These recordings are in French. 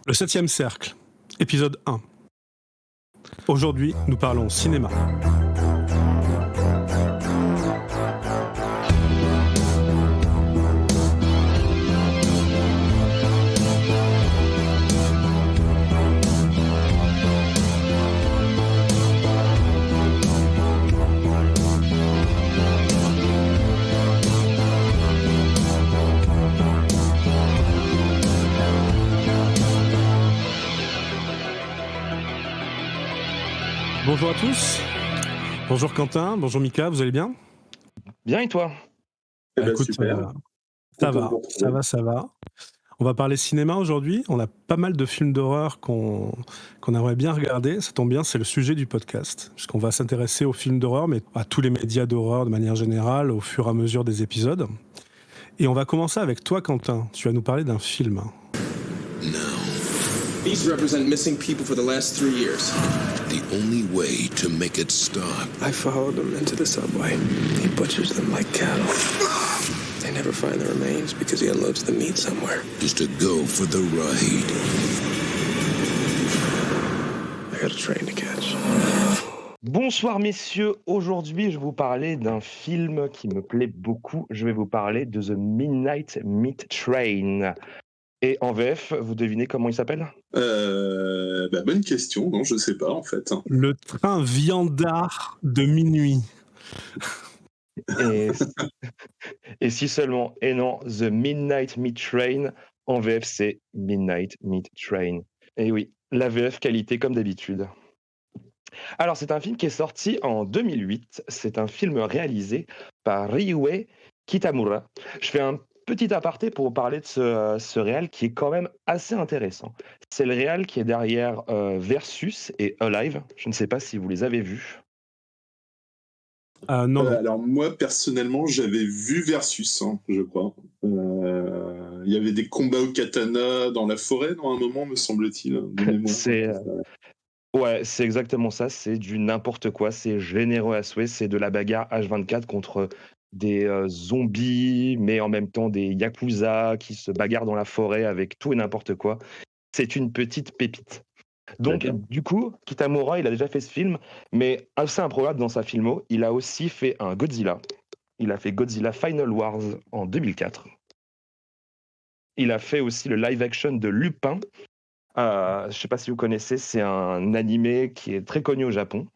Le 7e cercle, épisode 1. Aujourd'hui, nous parlons cinéma. Bonjour à tous. Bonjour Quentin, bonjour Mika, vous allez bien? Bien et toi? Écoute, Super. ça Content de va, vous ça retrouver. va, ça va. On va parler cinéma aujourd'hui. On a pas mal de films d'horreur qu'on aimerait bien regarder. Ça tombe bien, c'est le sujet du podcast, puisqu'on va s'intéresser aux films d'horreur, mais à tous les médias d'horreur de manière générale, au fur et à mesure des épisodes. Et on va commencer avec toi, Quentin. Tu vas nous parler d'un film. These represent missing people for the last 3 years. The only way to make it stop I followed them into the subway. He butchers them like cattle. They never find the remains because he unloads the meat somewhere. is to go for the ride. I got a train to catch. Bonsoir messieurs, aujourd'hui je vais vous parler d'un film qui me plaît beaucoup. Je vais vous parler de The Midnight Meat Train. Et en VF, vous devinez comment il s'appelle? Bonne question, non, je sais pas en fait. Le train viandard de minuit. Et, et si seulement, et non, The Midnight Meat Train, en VF c'est Midnight Meat Train. Et oui, la VF qualité comme d'habitude. Alors c'est un film qui est sorti en 2008, c'est un film réalisé par Ryuhei Kitamura. Je fais un petit aparté pour vous parler de ce réal qui est quand même assez intéressant. C'est le réal qui est derrière Versus et Alive, je ne sais pas si vous les avez vus. Non. Alors moi personnellement j'avais vu Versus, je crois. Il y avait des combats au katana dans la forêt dans un moment, me semble-t-il. De mémoire. Ouais, c'est exactement ça, c'est du n'importe quoi, c'est généreux à souhait, c'est de la bagarre H24 contre des zombies, mais en même temps des yakuza qui se bagarrent dans la forêt avec tout et n'importe quoi. C'est une petite pépite. Donc, D'accord. du coup, Kitamura, il a déjà fait ce film, mais assez improbable dans sa filmo, il a aussi fait un Godzilla. Il a fait Godzilla Final Wars en 2004. Il a fait aussi le live action de Lupin. Je ne sais pas si vous connaissez, c'est un animé qui est très connu au Japon.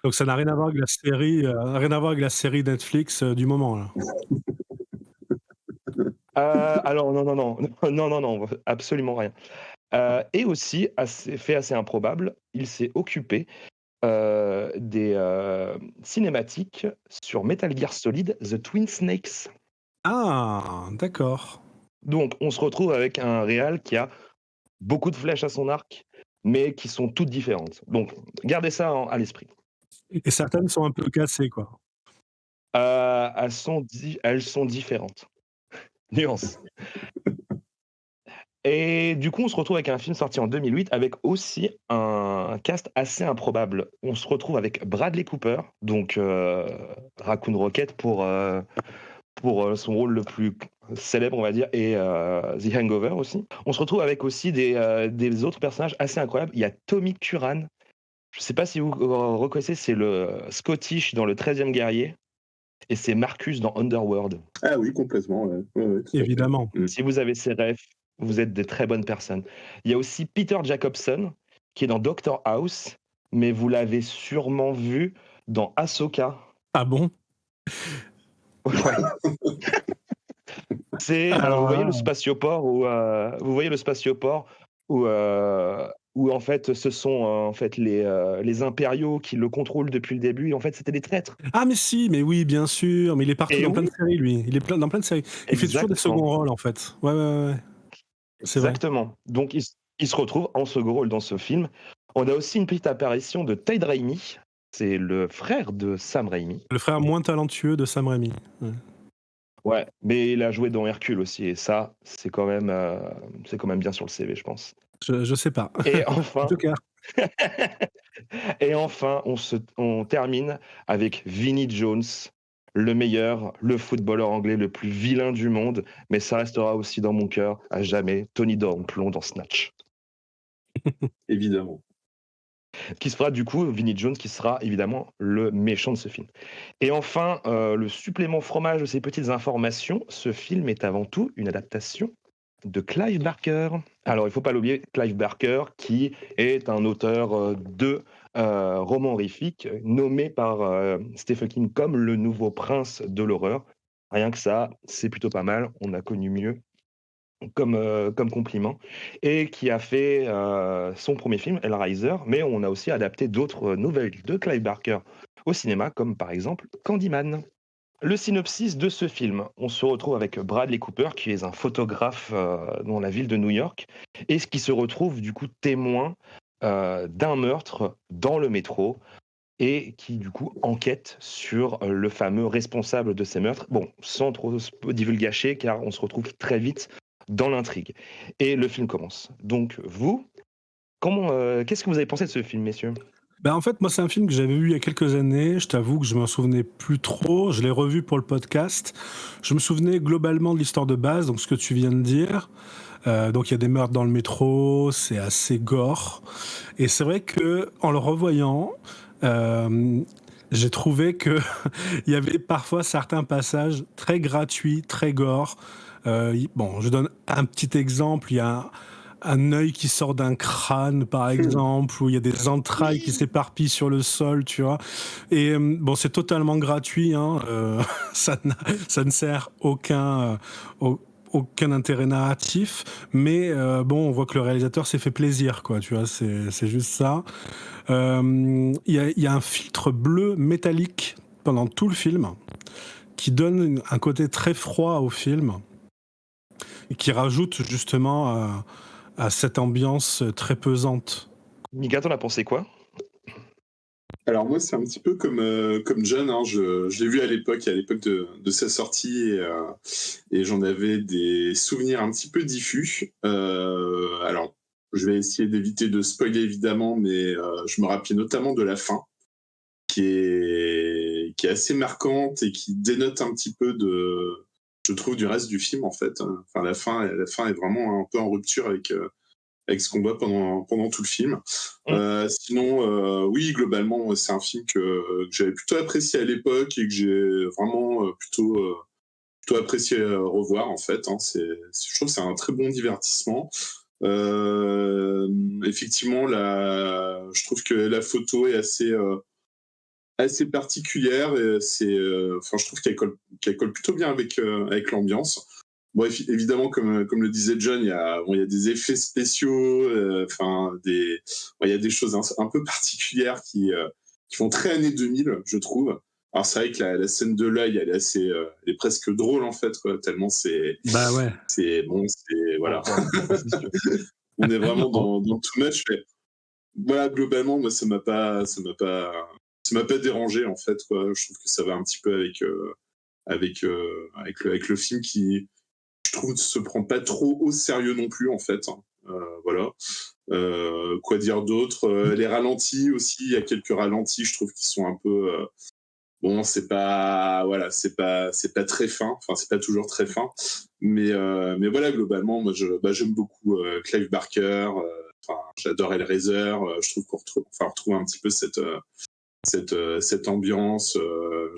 Donc ça n'a rien à voir avec la série, rien à voir avec la série Netflix du moment là. Alors non, absolument rien. Et aussi, fait assez improbable, il s'est occupé des cinématiques sur Metal Gear Solid The Twin Snakes. Ah, d'accord. Donc on se retrouve avec un réal qui a beaucoup de flèches à son arc, mais qui sont toutes différentes. Donc gardez ça à l'esprit. Et certaines sont un peu cassées, quoi. Elles sont différentes. Nuance. Et du coup, on se retrouve avec un film sorti en 2008 avec aussi un cast assez improbable. On se retrouve avec Bradley Cooper, donc Raccoon Rocket pour son rôle le plus célèbre, on va dire, et The Hangover aussi. On se retrouve avec aussi des autres personnages assez incroyables. Il y a Tommy Curran. Je ne sais pas si vous reconnaissez, c'est le Scottish dans le 13e guerrier. Et c'est Marcus dans Underworld. Ah oui, complètement. Ouais, tout à fait. Évidemment. Si vous avez ces rêves, vous êtes des très bonnes personnes. Il y a aussi Peter Jacobson, qui est dans Doctor House, mais vous l'avez sûrement vu dans Ahsoka. Ah bon? Ouais. Alors vous voyez le spatioport où en fait ce sont en fait les impériaux qui le contrôlent depuis le début et en fait c'était des traîtres. Ah mais si, mais oui, bien sûr, mais il est partout Et dans plein oui. de séries, lui. Il est dans plein de séries. Il fait toujours des Exactement. seconds rôles, en fait. Ouais. C'est vrai. Exactement. Donc il se retrouve en second rôle dans ce film. On a aussi une petite apparition de Ted Raimi. C'est le frère de Sam Raimi. Le frère moins talentueux de Sam Raimi. Ouais. Ouais, mais il a joué dans Hercule aussi, et ça, c'est quand même bien sur le CV, je pense. Je sais pas. Et enfin, En tout cas. on termine avec Vinnie Jones, le meilleur, le footballeur anglais le plus vilain du monde, mais ça restera aussi dans mon cœur à jamais Tony Domplon dans Snatch. Évidemment. Qui sera du coup Vinnie Jones, qui sera évidemment le méchant de ce film. Et enfin, le supplément fromage de ces petites informations, ce film est avant tout une adaptation de Clive Barker. Alors, il ne faut pas l'oublier, Clive Barker, qui est un auteur de romans horrifiques, nommé par Stephen King comme le nouveau prince de l'horreur. Rien que ça, c'est plutôt pas mal. On a connu mieux comme compliment. Et qui a fait son premier film, Hellraiser, mais on a aussi adapté d'autres nouvelles de Clive Barker au cinéma, comme par exemple Candyman. Le synopsis de ce film, on se retrouve avec Bradley Cooper, qui est un photographe dans la ville de New York, et qui se retrouve du coup témoin d'un meurtre dans le métro, et qui du coup enquête sur le fameux responsable de ces meurtres. Bon, sans trop divulgacher, car on se retrouve très vite dans l'intrigue. Et le film commence. Donc vous, qu'est-ce que vous avez pensé de ce film, messieurs ? Ben en fait, moi, c'est un film que j'avais vu il y a quelques années. Je t'avoue que je m'en souvenais plus trop. Je l'ai revu pour le podcast. Je me souvenais globalement de l'histoire de base, donc ce que tu viens de dire. Donc il y a des meurtres dans le métro, c'est assez gore. Et c'est vrai que en le revoyant, j'ai trouvé que il y avait parfois certains passages très gratuits, très gore. Bon, je donne un petit exemple. Il y a un œil qui sort d'un crâne, par exemple, où il y a des entrailles qui s'éparpillent sur le sol, tu vois. Et bon, c'est totalement gratuit, hein. Ça ne sert aucun intérêt narratif, mais bon, on voit que le réalisateur s'est fait plaisir, quoi, tu vois, c'est juste ça. Il y a un filtre bleu métallique pendant tout le film qui donne un côté très froid au film et qui rajoute justement à cette ambiance très pesante. Mika, t'en as pensé quoi ? Alors moi, c'est un petit peu comme John, hein. Je l'ai vu à l'époque de sa sortie, et j'en avais des souvenirs un petit peu diffus. Alors, je vais essayer d'éviter de spoiler évidemment, mais je me rappelais notamment de la fin, qui est assez marquante et qui dénote un petit peu je trouve, du reste du film en fait. Enfin, la fin est vraiment un peu en rupture avec ce qu'on voit pendant tout le film. Sinon, oui, globalement, c'est un film que j'avais plutôt apprécié à l'époque et que j'ai vraiment plutôt apprécié revoir, en fait. Hein. Je trouve que c'est un très bon divertissement. Effectivement, je trouve que la photo est assez particulière. Et je trouve qu'elle colle plutôt bien avec l'ambiance. Bon, évidemment, comme le disait John, il y a des effets spéciaux, il y a des choses un peu particulières qui font très années 2000, je trouve. Alors c'est vrai que la scène de l'œil, elle est presque drôle en fait, quoi, tellement c'est. Bah ouais. Voilà. On est vraiment dans too much. Mais voilà, globalement, moi ça m'a pas dérangé en fait, quoi. Je trouve que ça va un petit peu avec le film qui, je trouve, ne se prend pas trop au sérieux non plus, en fait. Voilà. Quoi dire d'autre ? Les ralentis aussi, il y a quelques ralentis, je trouve, qui sont un peu... bon, c'est pas très fin, enfin, c'est pas toujours très fin, mais voilà, globalement, moi, j'aime beaucoup Clive Barker, j'adore Hellraiser, je trouve qu'on retrouve un petit peu cette ambiance.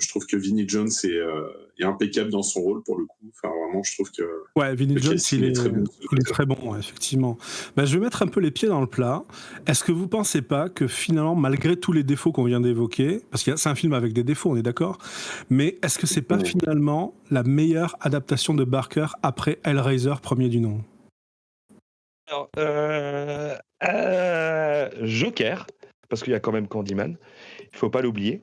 Je trouve que Vinnie Jones est impeccable dans son rôle pour le coup. Enfin, vraiment, je trouve que. Ouais, Vinnie Jones, il est très bon. Ouais, effectivement. Bah, je vais mettre un peu les pieds dans le plat. Est-ce que vous pensez pas que finalement, malgré tous les défauts qu'on vient d'évoquer, parce que c'est un film avec des défauts, on est d'accord, mais est-ce que c'est pas finalement la meilleure adaptation de Barker après Hellraiser, premier du nom ? Alors, Joker, parce qu'il y a quand même Candyman, il faut pas l'oublier.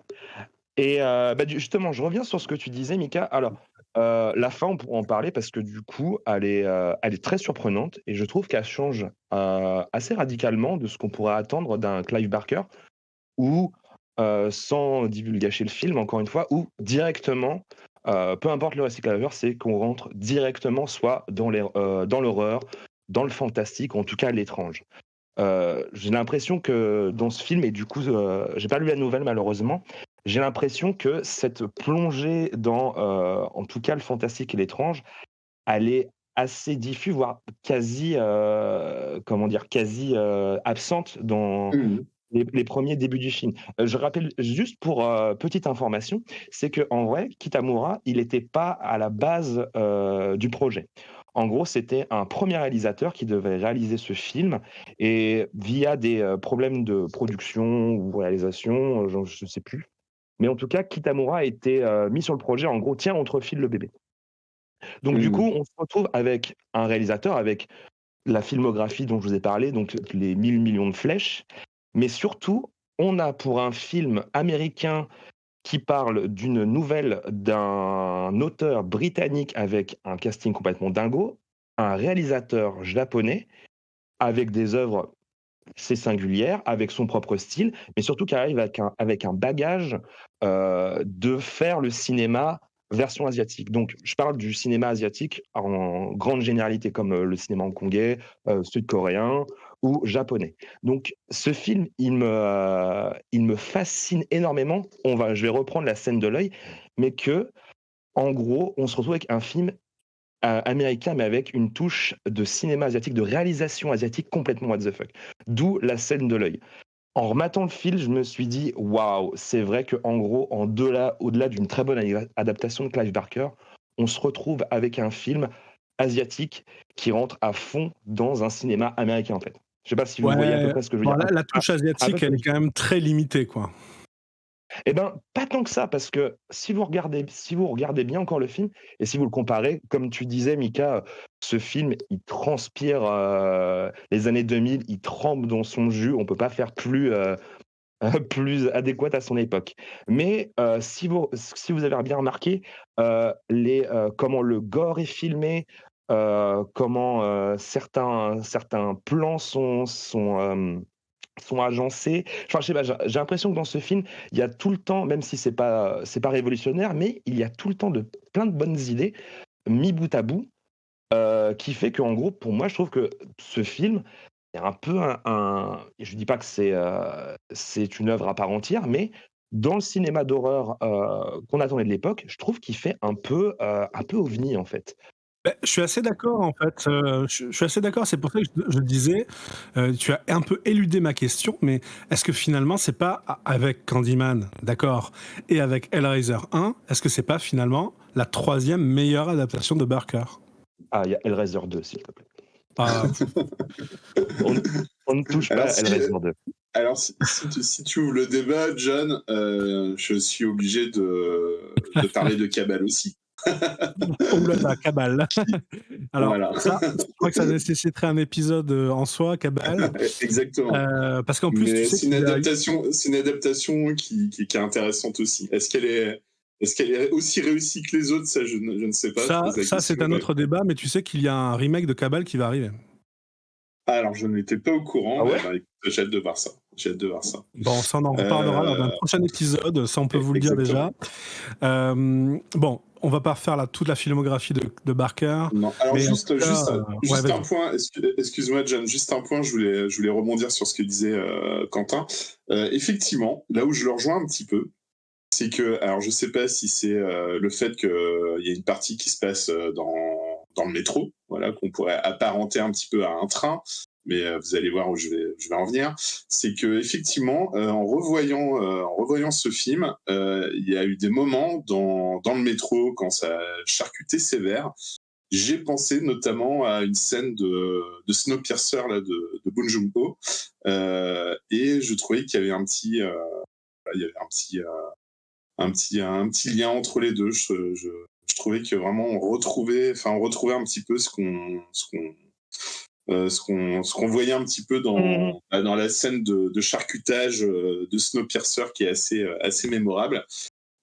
Et justement, je reviens sur ce que tu disais, Mika. Alors, la fin, on pourra en parler parce que du coup, elle est très surprenante et je trouve qu'elle change assez radicalement de ce qu'on pourrait attendre d'un Clive Barker, ou sans divulgacher le film, encore une fois, ou directement, peu importe le recyclage, c'est qu'on rentre directement soit dans l'horreur, dans le fantastique, ou en tout cas l'étrange. J'ai l'impression que dans ce film, et du coup, j'ai pas lu la nouvelle malheureusement, j'ai l'impression que cette plongée dans, en tout cas, le fantastique et l'étrange, elle est assez diffuse, voire quasi, comment dire? Quasi, absente dans Mhm. les premiers débuts du film. Je rappelle juste pour, petite information, c'est qu'en vrai, Kitamura, il était pas à la base, du projet. En gros, c'était un premier réalisateur qui devait réaliser ce film et via des, problèmes de production ou réalisation, je sais plus. Mais en tout cas, Kitamura a été, mis sur le projet. En gros: «Tiens, on te refile le bébé». Donc du coup, Mhm. on se retrouve avec un réalisateur, avec la filmographie dont je vous ai parlé, donc les 1000 millions de flèches. Mais surtout, on a pour un film américain qui parle d'une nouvelle d'un auteur britannique avec un casting complètement dingo, un réalisateur japonais avec des œuvres assez singulières, avec son propre style, mais surtout qui arrive avec un bagage de faire le cinéma version asiatique. Donc, je parle du cinéma asiatique en grande généralité, comme le cinéma hongkongais, sud-coréen ou japonais. Donc, ce film, il me fascine énormément. Je vais reprendre la scène de l'œil, mais que, en gros, on se retrouve avec un film américain, mais avec une touche de cinéma asiatique, de réalisation asiatique complètement what the fuck. D'où la scène de l'œil. En rematant le film, je me suis dit waouh, c'est vrai que en gros, au-delà d'une très bonne adaptation de Clive Barker, on se retrouve avec un film asiatique qui rentre à fond dans un cinéma américain en fait. Je sais pas si vous voyez à peu Ouais, près ce que je veux bon, dire. la touche Un peu asiatique, elle comme est quand même très limitée, quoi. eh ben, pas tant que ça, parce que si vous regardez bien encore le film et si vous le comparez, comme tu disais, Mika, ce film, il transpire les années 2000, il trempe dans son jus. On peut pas faire plus plus adéquate à son époque. Mais si vous avez bien remarqué, comment le gore est filmé, comment certains plans sont agencés. Enfin, je sais pas, j'ai l'impression que dans ce film, il y a tout le temps, même si c'est pas révolutionnaire, mais il y a tout le temps plein de bonnes idées mis bout à bout, qui fait qu'en gros, pour moi, je trouve que ce film est un peu je dis pas que c'est une œuvre à part entière, mais dans le cinéma d'horreur, qu'on attendait de l'époque, je trouve qu'il fait un peu ovni, en fait. Beh, je suis assez d'accord en fait, je suis assez d'accord, c'est pour ça que je disais, tu as un peu éludé ma question, mais est-ce que finalement c'est pas avec Candyman, d'accord, et avec Hellraiser 1, est-ce que c'est pas finalement la 3e meilleure adaptation de Barker? Ah, il y a Hellraiser 2, s'il te plaît. Ah, On on ne touche pas Alors, à Hellraiser 2. si tu ouvres le débat, John, je suis obligé de parler de Cabal aussi. oh là là, Cabal. Alors Voilà, ça, je crois que ça nécessiterait un épisode, en soi, Cabal, exactement. parce qu'en plus tu Mais sais qu'il y a c'est une adaptation qui est intéressante aussi. Est-ce qu'elle est aussi réussie que les autres? Ça, je ne sais pas. Je pose la ça c'est question. un autre débat, mais tu sais qu'il y a un remake de Cabal qui va arriver? Alors, je n'étais pas au courant. Ah Eh ouais? ben, écoute, j'ai hâte de voir ça. J'ai hâte de voir ça. Bon, ça on en reparlera lors d'un prochain épisode, ça on peut vous le dire déjà. Exactement. Bon, on va pas refaire toute la filmographie de Barker, Non. Alors, mais en tout cas, ouais, juste un vas-y. point. Excuse-moi, John. Juste un point. Je voulais rebondir sur ce que disait Quentin. Effectivement, là où je le rejoins un petit peu, c'est que, alors je sais pas si c'est le fait qu'il y a une partie qui se passe dans le métro, voilà, qu'on pourrait apparenter un petit peu à un train, mais vous allez voir où je vais en venir. C'est que effectivement, en revoyant ce film, il y a eu des moments dans le métro quand ça charcutait sévère. J'ai pensé notamment à une scène de Snowpiercer là, de Bong Joon-ho, et je trouvais qu'il y avait il y avait un petit lien entre les deux. Je trouvais que vraiment on retrouvait un petit peu ce qu'on voyait un petit peu Mmh. dans la scène de charcutage de Snowpiercer qui est assez mémorable.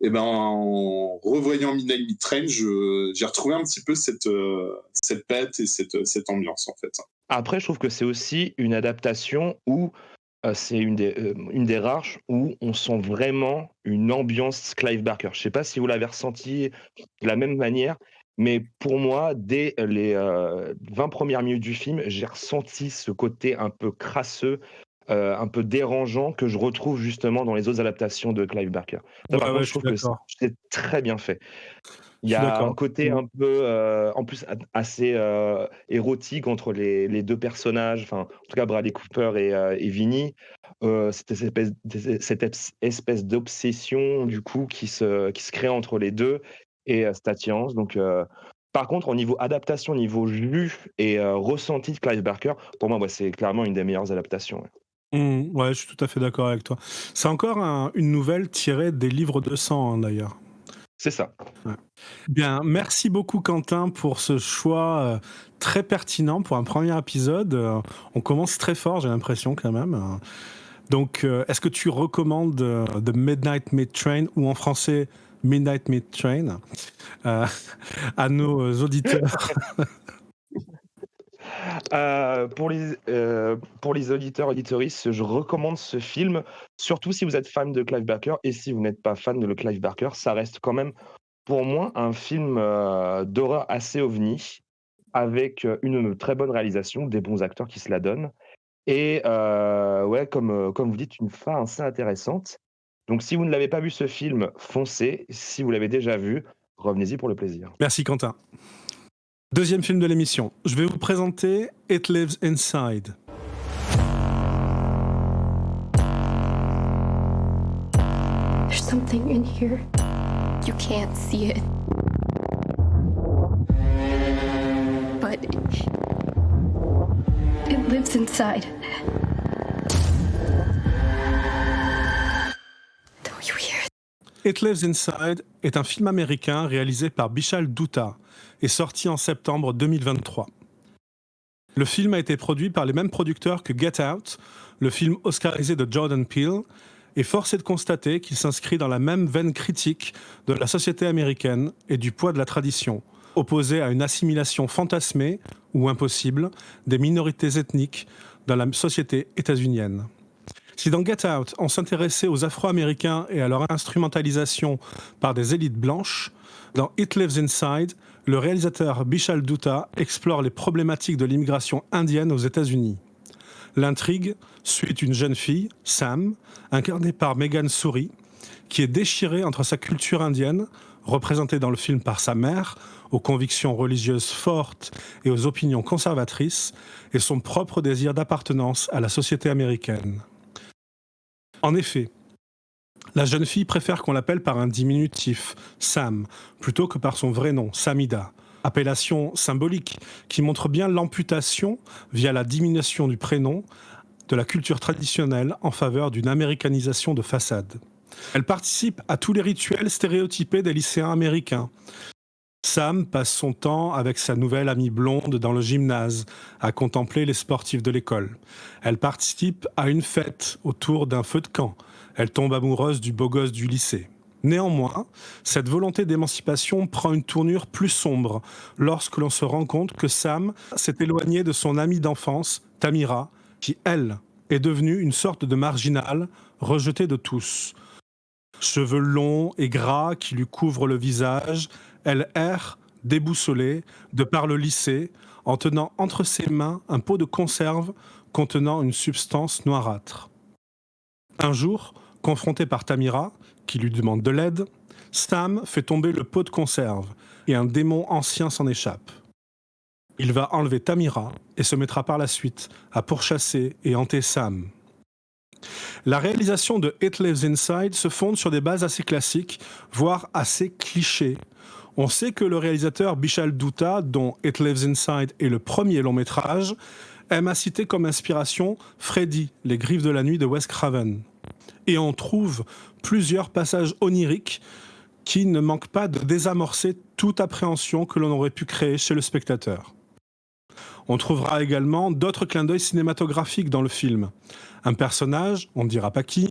Et ben en revoyant Midnight Meat Train, j'ai retrouvé un petit peu cette patte et cette ambiance en fait. Après, je trouve que c'est aussi une adaptation où c'est une des rares où on sent vraiment une ambiance Clive Barker. Je sais pas si vous l'avez ressenti de la même manière, mais pour moi, dès les 20 premières minutes du film, j'ai ressenti ce côté un peu crasseux, un peu dérangeant que je retrouve justement dans les autres adaptations de Clive Barker. Ça, par Ouais, contre, ouais, je je suis trouve que d'accord. c'est très bien fait. Il Je y suis a un d'accord. côté Mmh. un peu, en plus assez, érotique entre les 2 personnages, enfin, en tout cas Bradley Cooper et Vinny. Cette espèce d'obsession du coup qui se crée entre les 2 et Stati Hans donc par contre au niveau adaptation, au niveau jus et ressenti de Clive Barker, pour moi, c'est clairement une des meilleures adaptations, ouais. Ouais, je suis tout à fait d'accord avec toi. C'est encore une nouvelle tirée des livres de sang, hein, d'ailleurs. C'est ça. Ouais. Bien, merci beaucoup Quentin pour ce choix très pertinent pour un premier épisode. On commence très fort, j'ai l'impression quand même. Donc, est-ce que tu recommandes The Midnight Meat Train, ou en français Midnight Meat Train, euh, à nos auditeurs? Pour les auditeurs auditrices, je recommande ce film, surtout si vous êtes fan de Clive Barker et si vous n'êtes pas fan de le Clive Barker, ça reste quand même pour moi un film, d'horreur assez ovni avec, une très bonne réalisation, des bons acteurs qui se la donnent et ouais, comme vous dites, une fin assez intéressante. Donc si vous ne l'avez pas vu ce film, foncez. Si vous l'avez déjà vu, revenez-y pour le plaisir. Merci Quentin. Deuxième film de l'émission. Je vais vous présenter It Lives Inside. There's something in here. You can't see it. But it lives inside. Don't you hear it? It Lives Inside est un film américain réalisé par Bishal Dutta et sorti en septembre 2023. Le film a été produit par les mêmes producteurs que Get Out, le film oscarisé de Jordan Peele, et force est de constater qu'il s'inscrit dans la même veine critique de la société américaine et du poids de la tradition, opposé à une assimilation fantasmée ou impossible des minorités ethniques dans la société états-unienne. Si dans Get Out, on s'intéressait aux Afro-Américains et à leur instrumentalisation par des élites blanches, dans It Lives Inside, le réalisateur Bishal Dutta explore les problématiques de l'immigration indienne aux États-Unis. L'intrigue suit une jeune fille, Sam, incarnée par Megan Suri, qui est déchirée entre sa culture indienne, représentée dans le film par sa mère, aux convictions religieuses fortes et aux opinions conservatrices, et son propre désir d'appartenance à la société américaine. En effet, la jeune fille préfère qu'on l'appelle par un diminutif, Sam, plutôt que par son vrai nom, Samida, appellation symbolique qui montre bien l'amputation, via la diminution du prénom, de la culture traditionnelle en faveur d'une américanisation de façade. Elle participe à tous les rituels stéréotypés des lycéens américains. Sam passe son temps avec sa nouvelle amie blonde dans le gymnase, à contempler les sportifs de l'école. Elle participe à une fête autour d'un feu de camp. Elle tombe amoureuse du beau gosse du lycée. Néanmoins, cette volonté d'émancipation prend une tournure plus sombre lorsque l'on se rend compte que Sam s'est éloigné de son amie d'enfance, Tamira, qui, elle, est devenue une sorte de marginale, rejetée de tous. Cheveux longs et gras qui lui couvrent le visage, elle erre, déboussolée, de par le lycée, en tenant entre ses mains un pot de conserve contenant une substance noirâtre. Un jour, confronté par Tamira, qui lui demande de l'aide, Sam fait tomber le pot de conserve et un démon ancien s'en échappe. Il va enlever Tamira et se mettra par la suite à pourchasser et hanter Sam. La réalisation de It Lives Inside se fonde sur des bases assez classiques, voire assez clichés. On sait que le réalisateur Bishal Dutta, dont It Lives Inside est le premier long métrage, aime à citer comme inspiration Freddy, les griffes de la nuit de Wes Craven. Et on trouve plusieurs passages oniriques qui ne manquent pas de désamorcer toute appréhension que l'on aurait pu créer chez le spectateur. On trouvera également d'autres clins d'œil cinématographiques dans le film. Un personnage, on ne dira pas qui,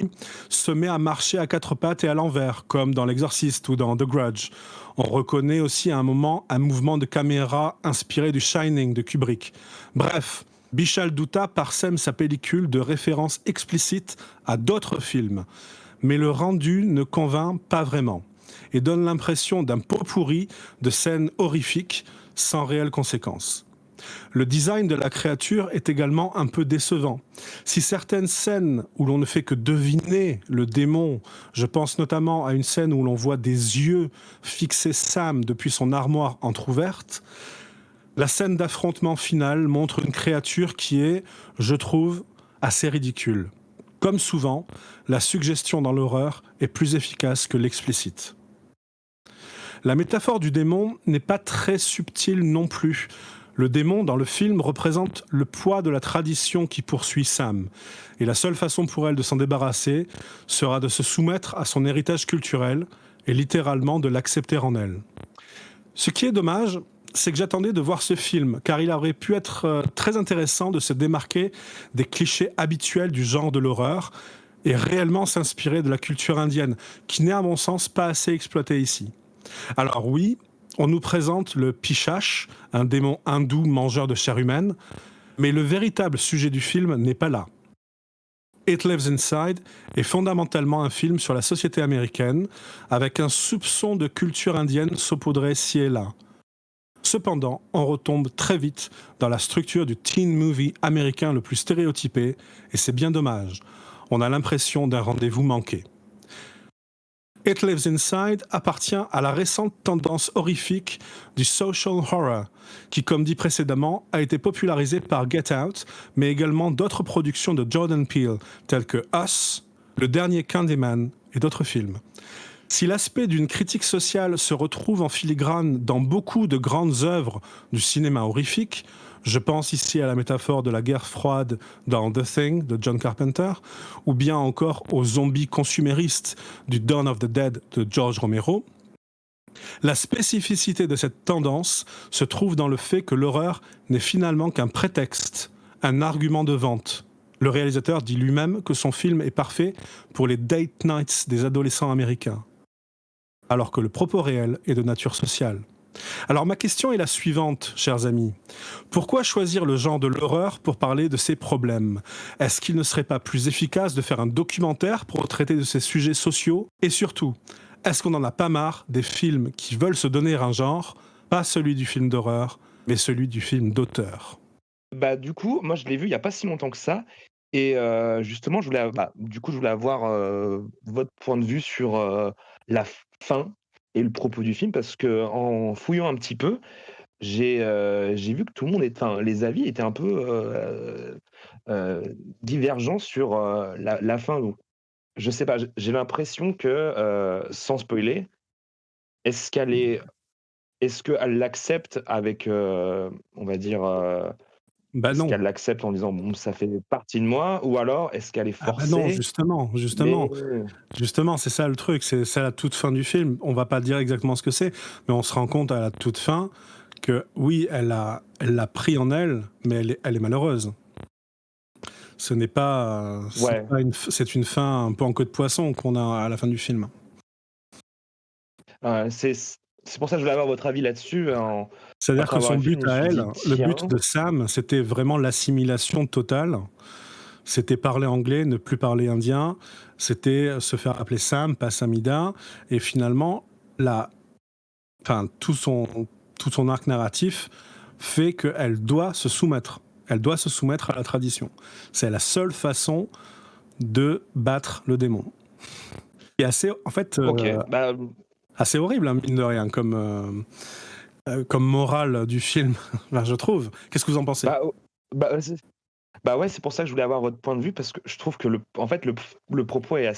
se met à marcher à quatre pattes et à l'envers, comme dans L'Exorciste ou dans The Grudge. On reconnaît aussi à un moment un mouvement de caméra inspiré du Shining de Kubrick. Bref, Bishal Dutta parsème sa pellicule de références explicites à d'autres films. Mais le rendu ne convainc pas vraiment et donne l'impression d'un pot pourri de scènes horrifiques sans réelles conséquences. Le design de la créature est également un peu décevant. Si certaines scènes où l'on ne fait que deviner le démon, je pense notamment à une scène où l'on voit des yeux fixer Sam depuis son armoire entr'ouverte, la scène d'affrontement finale montre une créature qui est, je trouve, assez ridicule. Comme souvent, la suggestion dans l'horreur est plus efficace que l'explicite. La métaphore du démon n'est pas très subtile non plus. Le démon, dans le film, représente le poids de la tradition qui poursuit Sam. Et la seule façon pour elle de s'en débarrasser sera de se soumettre à son héritage culturel et littéralement de l'accepter en elle. Ce qui est dommage, c'est que j'attendais de voir ce film, car il aurait pu être très intéressant de se démarquer des clichés habituels du genre de l'horreur et réellement s'inspirer de la culture indienne, qui n'est à mon sens pas assez exploitée ici. Alors oui, on nous présente le Pichash, un démon hindou mangeur de chair humaine, mais le véritable sujet du film n'est pas là. It Lives Inside est fondamentalement un film sur la société américaine, avec un soupçon de culture indienne saupoudré ci et là. Cependant, on retombe très vite dans la structure du teen movie américain le plus stéréotypé, et c'est bien dommage. On a l'impression d'un rendez-vous manqué. It Lives Inside appartient à la récente tendance horrifique du social horror, qui, comme dit précédemment, a été popularisé par Get Out, mais également d'autres productions de Jordan Peele, telles que Us, Le Dernier Candyman et d'autres films. Si l'aspect d'une critique sociale se retrouve en filigrane dans beaucoup de grandes œuvres du cinéma horrifique, je pense ici à la métaphore de la guerre froide dans The Thing de John Carpenter, ou bien encore aux zombies consuméristes du Dawn of the Dead de George Romero, la spécificité de cette tendance se trouve dans le fait que l'horreur n'est finalement qu'un prétexte, un argument de vente. Le réalisateur dit lui-même que son film est parfait pour les date nights des adolescents américains, alors que le propos réel est de nature sociale. Alors ma question est la suivante, chers amis. Pourquoi choisir le genre de l'horreur pour parler de ces problèmes ? Est-ce qu'il ne serait pas plus efficace de faire un documentaire pour traiter de ces sujets sociaux ? Et surtout, est-ce qu'on n'en a pas marre des films qui veulent se donner un genre, pas celui du film d'horreur, mais celui du film d'auteur ? Bah, du coup, moi, je l'ai vu il y a pas si longtemps que ça et justement, je voulais avoir, votre point de vue sur, la fin et le propos du film parce qu'en fouillant un petit peu, j'ai vu que tout le monde les avis étaient un peu, divergents sur, la fin donc je sais pas, j'ai l'impression que, sans spoiler, est-ce qu'elle est est-ce qu'elle l'accepte avec, on va dire, Bah est-ce non. qu'elle l'accepte en disant: «Bon, ça fait partie de moi» ou alors est-ce qu'elle est Ah bah non, forcée? Mais justement, c'est ça le truc, c'est ça la toute fin du film. On va pas dire exactement ce que c'est, mais on se rend compte à la toute fin que oui, elle l'a pris en elle, mais elle est malheureuse. Ce n'est pas, ouais, c'est une fin un peu en queue de poisson qu'on a à la fin du film. c'est pour ça que je voulais avoir votre avis là-dessus C'est-à-dire après que avoir son vu le film, but je me à suis elle, dit: le «Tiens». but de Sam, c'était vraiment l'assimilation totale. C'était parler anglais, ne plus parler indien. C'était se faire appeler Sam, pas Samida. Et finalement, tout son arc narratif fait qu'elle doit se soumettre. Elle doit se soumettre à la tradition. C'est la seule façon de battre le démon. Et assez, en fait, OK, bah, assez horrible, hein, mine de rien, comme morale du film, enfin, je trouve. Qu'est-ce que vous en pensez ? bah, oh, bah, bah, ouais, c'est pour ça que je voulais avoir votre point de vue parce que je trouve que en fait, le propos est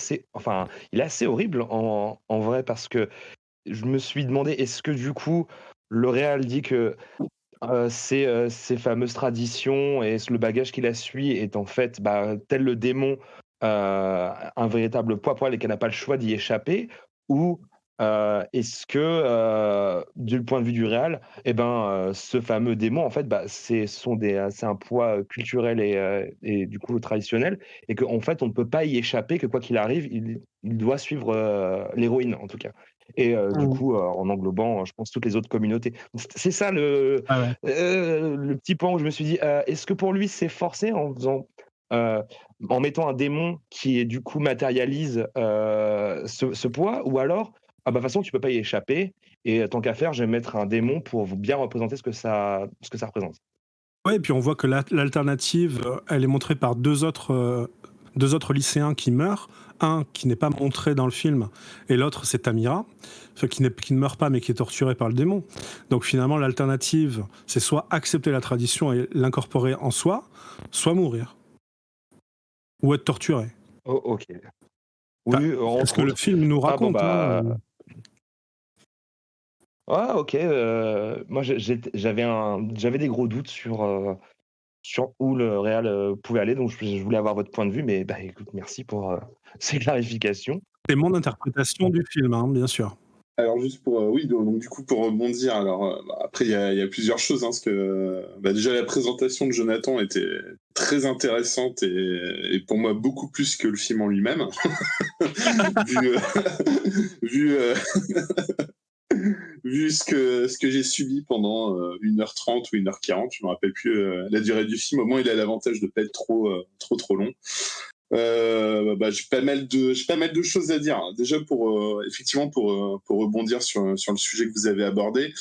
il est assez horrible en vrai parce que je me suis demandé, est-ce que du coup, le réal dit que, ces fameuses traditions et le bagage qui la suit est en fait, bah, tel le démon, un véritable poids pour elle et qu'elle n'a pas le choix d'y échapper? Ou, est-ce que, du point de vue du réal, et ben, ce fameux démon en fait, bah, c'est un poids, culturel et du coup traditionnel et qu'en fait on ne peut pas y échapper, que quoi qu'il arrive, il doit suivre, l'héroïne en tout cas et du Mmh. coup, en englobant, je pense toutes les autres communautés. C'est ça Ah ouais. le petit point où je me suis dit: «Est-ce que pour lui c'est forcé heu, en mettant un démon qui est du coup matérialise, ce poids ou alors, ah bah, de toute façon tu peux pas y échapper et tant qu'à faire je vais mettre un démon pour bien représenter ce que ça représente». Ouais, et puis on voit que l'alternative, elle est montrée par deux autres lycéens qui meurent. Un qui n'est pas montré dans le film, et l'autre c'est Tamira, enfin, qui ne meurt pas mais qui est torturée par le démon. Donc finalement l'alternative, c'est soit accepter la tradition et l'incorporer en soi, soit mourir. Ou être torturé. Oh, ok. Enfin, Oui, c'est ce entre que le autres. film nous Ah bon, raconte. bah. Hein. Ah, ok. Moi, j'avais des gros doutes sur où le réal pouvait aller, donc je voulais avoir votre point de vue, mais bah, écoute, merci pour ces clarifications. C'est mon interprétation du film, hein, bien sûr. Alors juste pour oui donc du coup pour rebondir alors après il y a plusieurs choses parce que déjà la présentation de Jonathan était très intéressante et pour moi beaucoup plus que le film en lui-même vu vu ce que j'ai subi pendant 1h30 ou 1h40, je me rappelle plus la durée du film. Au moins il a l'avantage de pas être trop long. J'ai pas mal de choses à dire. Déjà effectivement pour rebondir sur le sujet que vous avez abordé.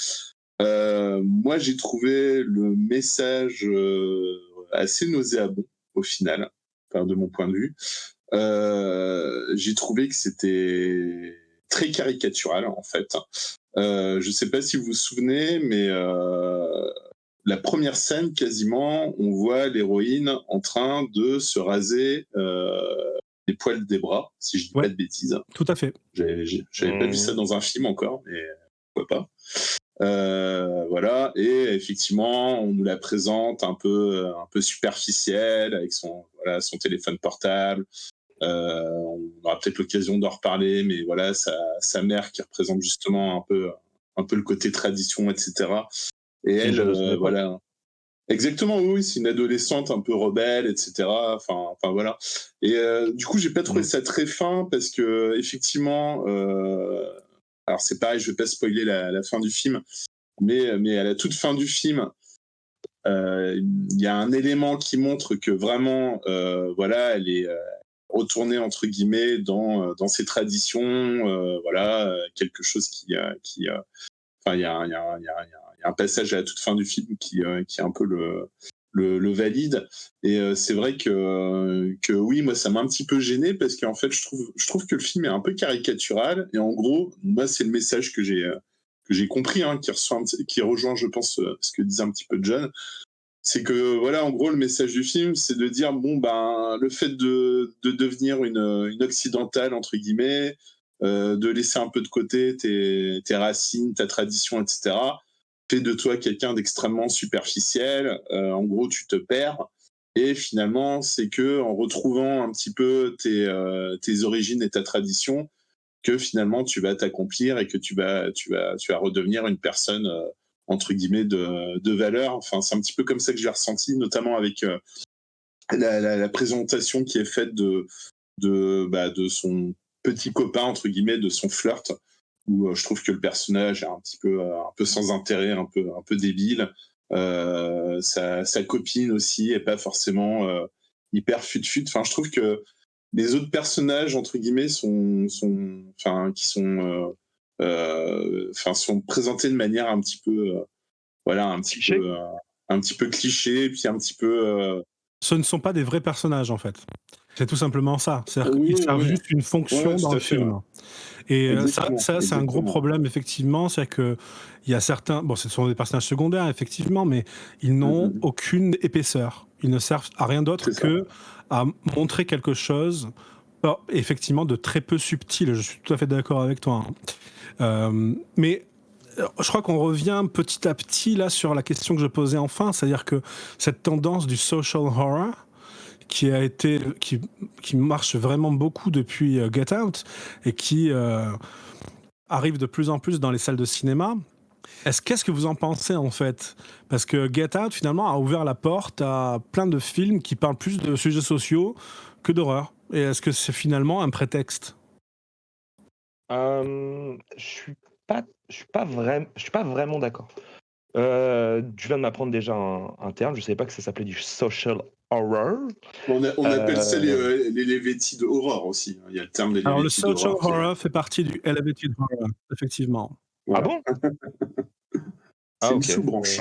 Moi j'ai trouvé le message assez nauséabond au final, de mon point de vue. J'ai trouvé que c'était très caricatural en fait. Je sais pas si vous vous souvenez, mais la première scène, quasiment, on voit l'héroïne en train de se raser les poils des bras, si je dis pas de bêtises. Tout à fait. J'avais pas vu ça dans un film encore, mais pourquoi pas. Voilà, et effectivement, on nous la présente un peu superficielle, avec son téléphone portable. On aura peut-être l'occasion d'en reparler, mais voilà, sa mère qui représente justement un peu le côté tradition, etc. Et elle, voilà. Exactement, oui, c'est une adolescente un peu rebelle, etc. Enfin voilà. Et du coup, j'ai pas trouvé ça très fin parce que effectivement, alors c'est pareil, je vais pas spoiler la fin du film, mais à la toute fin du film, il y a un élément qui montre que vraiment, voilà, elle est retournée entre guillemets dans ses traditions, voilà, quelque chose qui enfin, il y a un passage à la toute fin du film qui est un peu le valide. Et c'est vrai que oui, moi, ça m'a un petit peu gêné parce qu'en fait, je trouve que le film est un peu caricatural. Et en gros, moi, c'est le message que j'ai compris, hein, qui rejoint, je pense, ce que disait un petit peu John. C'est que, voilà, en gros, le message du film, c'est de dire, bon, ben, le fait de devenir une occidentale, entre guillemets, de laisser un peu de côté tes racines, ta tradition, etc., fait de toi quelqu'un d'extrêmement superficiel. En gros, tu te perds. Et finalement, c'est que en retrouvant un petit peu tes origines et ta tradition, que finalement tu vas t'accomplir et que tu vas redevenir une personne entre guillemets de valeur. Enfin, c'est un petit peu comme ça que j'ai ressenti, notamment avec la présentation qui est faite de son petit copain entre guillemets, de son flirt, où je trouve que le personnage est un peu sans intérêt, un peu débile. Sa copine aussi est pas forcément hyper fut-fut. Enfin, je trouve que les autres personnages entre guillemets sont présentés de manière un petit peu un petit peu cliché, puis un petit peu Ce ne sont pas des vrais personnages en fait. C'est tout simplement ça. C'est-à-dire qu'ils servent juste une fonction dans le film. Ouais. Et ça c'est un gros problème, effectivement. C'est qu'il y a certains... Bon, ce sont des personnages secondaires, effectivement, mais ils n'ont aucune épaisseur. Ils ne servent à rien d'autre que à montrer quelque chose, effectivement, de très peu subtil. Je suis tout à fait d'accord avec toi. Hein. Mais je crois qu'on revient petit à petit là sur la question que je posais enfin, c'est-à-dire que cette tendance du social horror qui marche vraiment beaucoup depuis Get Out et qui arrive de plus en plus dans les salles de cinéma. Qu'est-ce que vous en pensez en fait ? Parce que Get Out finalement a ouvert la porte à plein de films qui parlent plus de sujets sociaux que d'horreur. Et est-ce que c'est finalement un prétexte ? Je suis pas vraiment d'accord. Tu viens de m'apprendre déjà un terme, je savais pas que ça s'appelait du social horror. On appelle ça l'elevated horror aussi. Il y a le terme d'elevated horror. Alors le social horror fait partie du elevated horror, effectivement. Voilà. Ah bon ? C'est Ah une ok. sous-branche.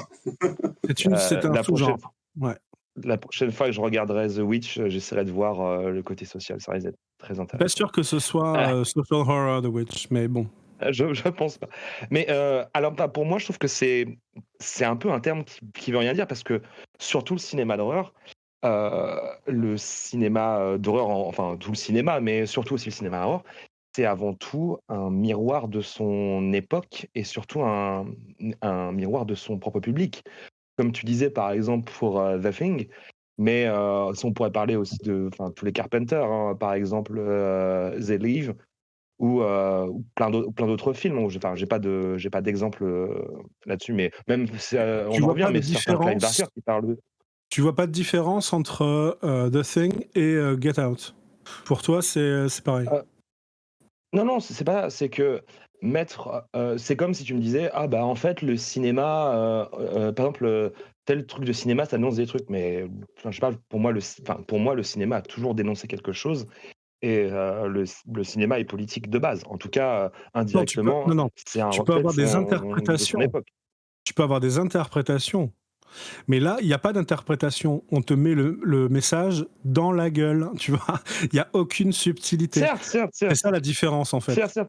C'est un La prochaine, sous-genre. Ouais. la prochaine fois que je regarderai The Witch, j'essaierai de voir le côté social. Ça risque d'être très Je suis pas intéressant. sûr que ce soit Ah, social horror The Witch, mais bon. je pense pas. Mais alors, bah, pour moi, je trouve que c'est un peu un terme qui veut rien dire parce que surtout le cinéma d'horreur, le cinéma d'horreur, enfin tout le cinéma, mais surtout aussi le cinéma d'horreur, c'est avant tout un miroir de son époque et surtout un miroir de son propre public. Comme tu disais, par exemple, pour The Thing, mais si on pourrait parler aussi de tous les Carpenters, hein, par exemple, They Live ou plein d'autres films. J'ai pas d'exemple là-dessus, mais même, Tu on en vois revient, pas de mais certains Clive différence Barker qui parlent. Tu vois pas de différence entre The Thing et Get Out? Pour toi, c'est pareil? Euh, non, non, c'est pas, c'est que c'est comme si tu me disais, ah bah en fait, le cinéma, par exemple, tel truc de cinéma, ça dénonce des trucs, mais je sais pas, pour moi, le cinéma a toujours dénoncé quelque chose. Et le cinéma est politique de base. En tout cas, Non, indirectement, non, c'est un tu peux reflet avoir des de son interprétations. époque. Tu peux avoir des interprétations. Mais là, il y a pas d'interprétation. On te met le message dans la gueule, tu vois? Il y a aucune subtilité. Certes, certes, C'est certes, ça la différence, en certes, fait. certes,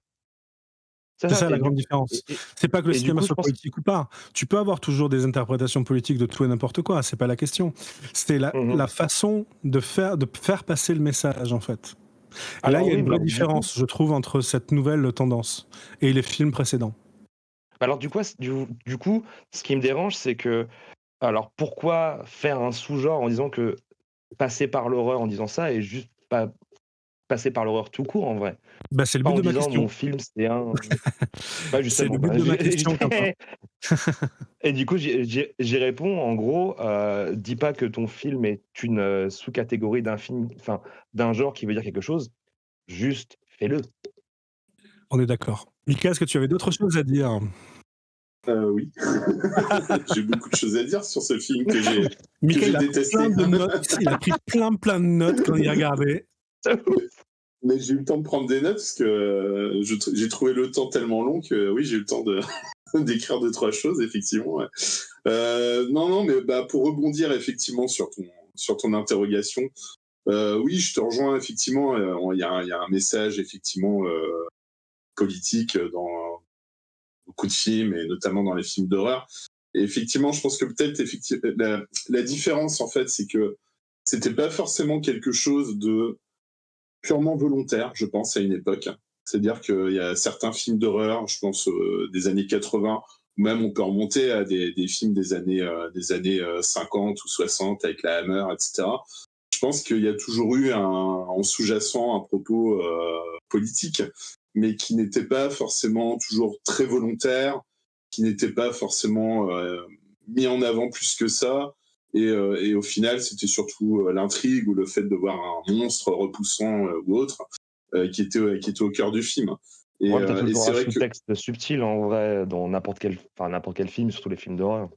c'est C'est ça. ça la grande différence. C'est pas que le Et du cinéma coup, je soit pense. politique ou pas. Tu peux avoir toujours des interprétations politiques de tout et n'importe quoi, c'est pas la question. C'est Mhm. la façon de faire passer le message, en fait. Et là, il Alors y a oui, une bah, vraie alors, du coup, différence, je trouve, entre cette nouvelle tendance et les films précédents. du coup, ce qui me dérange, c'est que, alors pourquoi faire un sous-genre en disant que passer par l'horreur en disant ça et juste pas passer par l'horreur tout court en vrai? Bah, c'est le Pas but en de ma disant question. mon film c'est un. Pas C'est le justement. but Bah, de ma question, Quentin. Et du coup, j'y réponds en gros, dis pas que ton film est une sous-catégorie d'un film, d'un genre qui veut dire quelque chose, juste fais-le. On est d'accord. Mika, est-ce que tu avais d'autres choses à dire? Oui. J'ai beaucoup de choses à dire sur ce film que Mika, j'ai il a pris plein détesté. de notes. Il a pris plein de notes quand il regardait. Mais j'ai eu le temps de prendre des notes parce que j'ai trouvé le temps tellement long que oui, j'ai eu le temps d'écrire 2-3 choses, effectivement. Ouais. Non, mais bah, pour rebondir effectivement sur ton interrogation, oui, je te rejoins effectivement. Il y a un message effectivement politique dans beaucoup de films et notamment dans les films d'horreur. Et effectivement, je pense que peut-être la différence en fait, c'est que c'était pas forcément quelque chose de purement volontaire, je pense, à une époque. C'est-à-dire qu'il y a certains films d'horreur, je pense des années 80, ou même on peut remonter à des films des années 50 ou 60 avec la Hammer, etc. Je pense qu'il y a toujours eu en sous-jacent un propos politique, mais qui n'était pas forcément toujours très volontaire, qui n'était pas forcément mis en avant plus que ça. Et au final, c'était surtout l'intrigue ou le fait de voir un monstre repoussant ou autre qui était au cœur du film. Ouais, mais t'as Et toujours c'est un vrai que... sous-texte subtil en vrai dans n'importe quel film, surtout les films d'horreur.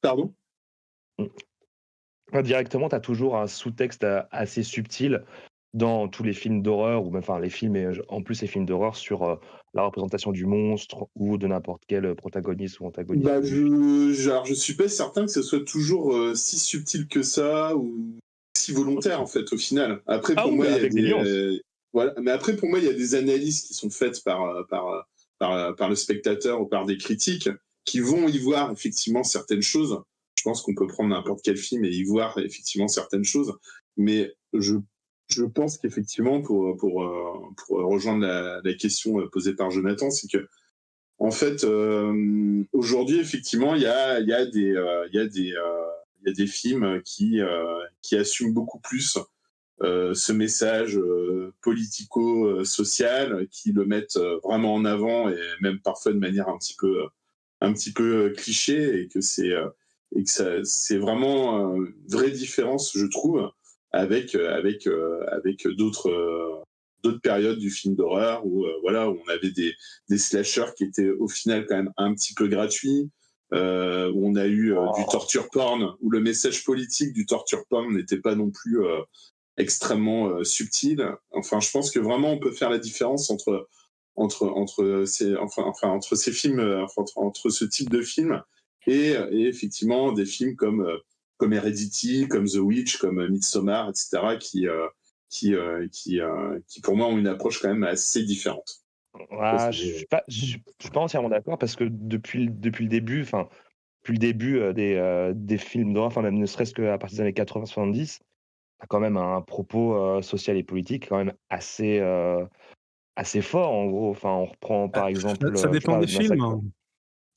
Pardon ? Mm. Directement, t'as toujours un sous-texte assez subtil dans tous les films d'horreur, ou même les films, et en plus les films d'horreur sur la représentation du monstre ou de n'importe quel protagoniste ou antagoniste Bah, du film. alors, je suis pas certain que ce soit toujours si subtil que ça ou si volontaire en fait au final. Après Ah pour oui, moi mais il y a avec des nuances. voilà, mais après pour moi il y a des analyses qui sont faites par le spectateur ou par des critiques qui vont y voir effectivement certaines choses. Je pense qu'on peut prendre n'importe quel film et y voir effectivement certaines choses, mais je pense qu'effectivement pour rejoindre la question posée par Jonathan, c'est que en fait, aujourd'hui, effectivement, il y a des films qui assument beaucoup plus ce message politico-social, qui le mettent vraiment en avant et même parfois de manière un petit peu cliché, et que c'est vraiment une vraie différence, je trouve, avec d'autres périodes du film d'horreur où voilà, où on avait des slashers qui étaient au final quand même un petit peu gratuits, où on a eu du torture porn, où le message politique du torture porn n'était pas non plus extrêmement subtil. Enfin, je pense que vraiment on peut faire la différence entre ces films, entre ce type de film Et effectivement, des films comme Heredity, comme The Witch, comme Midsommar, etc., qui pour moi ont une approche quand même assez différente. Ah, je suis pas entièrement d'accord parce que depuis le début, des films d'horreur, enfin même ne serait-ce qu'à partir des années 80-70, a quand même un propos social et politique quand même assez fort en gros. Enfin, on reprend par exemple, Ça je sais dépend pas, des films. Massacre.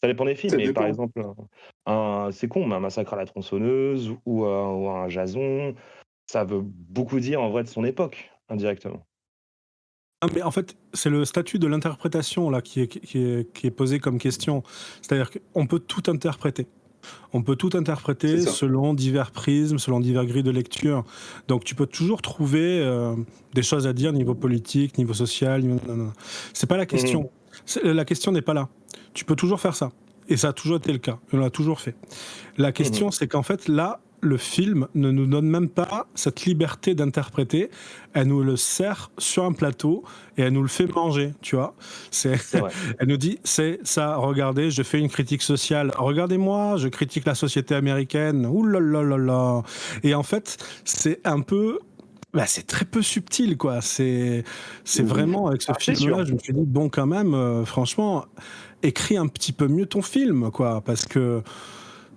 Ça dépend des films, Ça mais par dépend. exemple, c'est con, mais un Massacre à la tronçonneuse ou un Jason, ça veut beaucoup dire en vrai de son époque, indirectement. Ah, mais en fait, c'est le statut de l'interprétation là qui est posé comme question. C'est-à-dire qu'on peut tout interpréter. On peut tout C'est interpréter ça. selon divers prismes, selon divers grilles de lecture. Donc tu peux toujours trouver des choses à dire niveau politique, niveau social. Non. C'est pas la question. La question n'est pas là. Tu peux toujours faire ça. Et ça a toujours été le cas. On l'a toujours fait. La question, c'est qu'en fait, là, le film ne nous donne même pas cette liberté d'interpréter. Elle nous le sert sur un plateau et elle nous le fait manger, tu vois. C'est vrai. Elle nous dit, c'est ça, regardez, je fais une critique sociale. Regardez-moi, je critique la société américaine. Ouh là là là là. Et en fait, c'est un peu... Bah, c'est très peu subtil, quoi. C'est vraiment, avec ce Ah, c'est film-là, sûr. je me suis dit, bon, quand même, franchement, écris un petit peu mieux ton film, quoi. Parce que...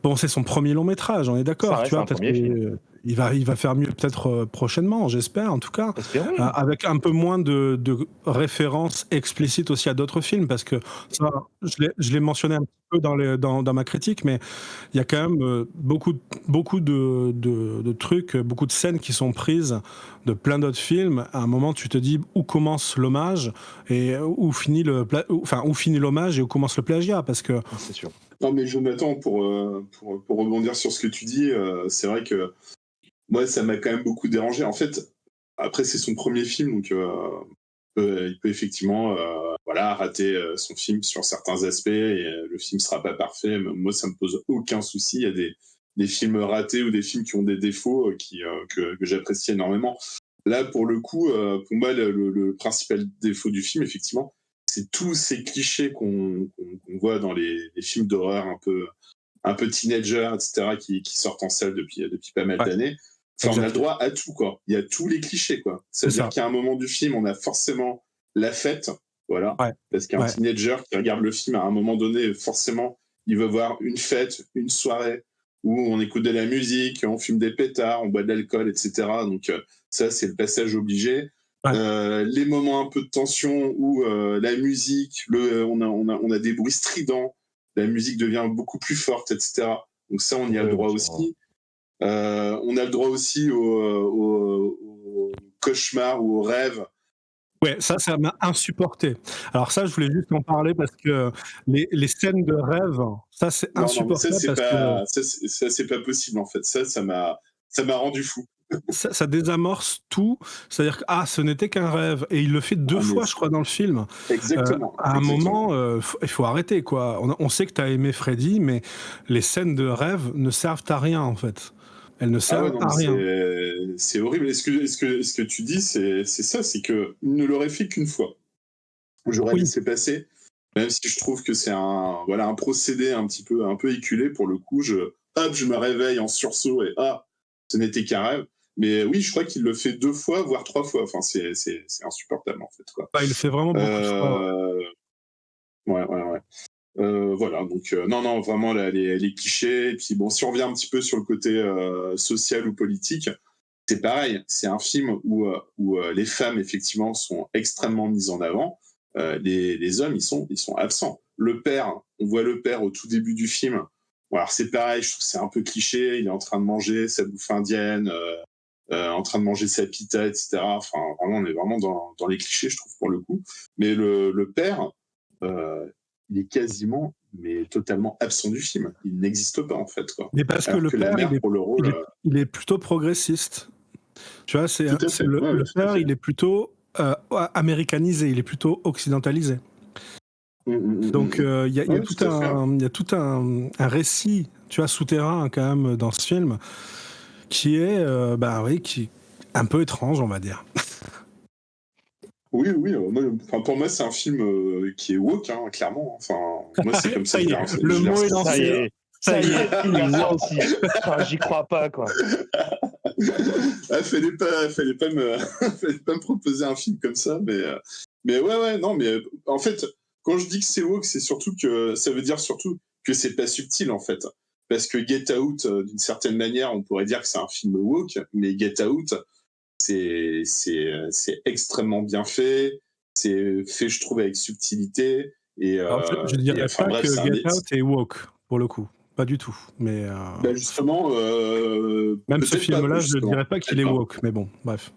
Bon, c'est son premier long métrage, on est Ça d'accord, tu reste vois, un peut-être premier film. qu'il va faire mieux peut-être prochainement, j'espère en tout cas, Espérons. avec un peu moins de références explicites aussi à d'autres films, parce que ça, je l'ai mentionné un petit peu dans ma critique, mais il y a quand même beaucoup de trucs, beaucoup de scènes qui sont prises de plein d'autres films. À un moment, tu te dis où commence l'hommage et où finit l'hommage et où commence le plagiat, parce que C'est sûr. Non, mais Jonathan, pour rebondir sur ce que tu dis, c'est vrai que moi, ça m'a quand même beaucoup dérangé. En fait, après, c'est son premier film, donc il peut effectivement rater son film sur certains aspects et le film sera pas parfait. Mais moi, ça me pose aucun souci. Il y a des films ratés ou des films qui ont des défauts que j'apprécie énormément. Là, pour le coup, pour moi, le principal défaut du film, effectivement, c'est tous ces clichés qu'on voit dans les films d'horreur un peu teenager, etc., qui sortent en salle depuis pas mal d'années. Enfin, on a le droit à tout, quoi. Il y a tous les clichés, quoi. C'est-à-dire qu'à un moment du film, on a forcément la fête, voilà. Ouais. Parce qu'un teenager qui regarde le film, à un moment donné, forcément, il veut voir une fête, une soirée, où on écoute de la musique, on fume des pétards, on boit de l'alcool, etc. Donc ça, c'est le passage obligé. Les moments un peu de tension où la musique, on a des bruits stridents, la musique devient beaucoup plus forte, etc. Donc ça, on y a le droit aussi. On a le droit aussi au cauchemar ou au rêve. Ouais, ça m'a insupporté. Alors ça, je voulais juste en parler parce que les scènes de rêve, ça c'est insupportable Ça, c'est pas possible en fait. Ça m'a rendu fou. Ça désamorce tout. C'est-à-dire que ce n'était qu'un rêve. Et il le fait deux fois, je crois, dans le film. Exactement. À un moment, il faut arrêter, quoi. On sait que tu as aimé Freddy, mais les scènes de rêve ne servent à rien, en fait. Elles ne servent à rien. C'est horrible. Ce que tu dis, c'est ça, c'est qu'il ne l'aurait fait qu'une fois. J'aurais laissé passer, même si je trouve que c'est un procédé un peu éculé pour le coup. Je me réveille en sursaut et ce n'était qu'un rêve. Mais oui, je crois qu'il le fait 2 fois, voire 3 fois. Enfin, c'est insupportable en fait, quoi. Il le fait vraiment beaucoup de fois. Ouais. Voilà, donc non, vraiment les clichés. Et puis bon, si on revient un petit peu sur le côté social ou politique, c'est pareil. C'est un film où les femmes effectivement sont extrêmement mises en avant. Les hommes, ils sont absents. Le père, on voit le père au tout début du film. Bon, alors c'est pareil, je trouve que c'est un peu cliché. Il est en train de manger sa bouffe indienne, en train de manger sa pita, etc. Enfin, vraiment, on est vraiment dans les clichés, je trouve, pour le coup. Mais le père, il est quasiment, mais totalement absent du film. Il n'existe pas, en fait, quoi. Mais parce alors que le père, il est plutôt progressiste. Tu vois, le père, il est plutôt américanisé, il est plutôt occidentalisé. Donc il y a tout un récit, tu vois, souterrain quand même dans ce film qui est qui un peu étrange, on va dire. Oui. Pour moi, c'est un film qui est woke, hein, clairement. Enfin, moi, c'est comme ça. Le mot est lancé. Ça y est, il l'a sorti. Enfin, j'y crois pas, quoi. Fallait pas fallait pas me proposer un film comme ça, mais ouais, non, mais en fait, quand je dis que c'est woke, c'est surtout que ça veut dire surtout que c'est pas subtil en fait, parce que Get Out, d'une certaine manière, on pourrait dire que c'est un film woke, mais Get Out, c'est extrêmement bien fait, c'est fait, je trouve, avec subtilité Alors, je dirais enfin pas bref, que c'est un Get Out est woke, pour le coup. Pas du tout. Mais bah justement, même ce peut-être pas film-là, je ne justement, dirais pas qu'il est peut-être pas. woke. Mais bon, bref.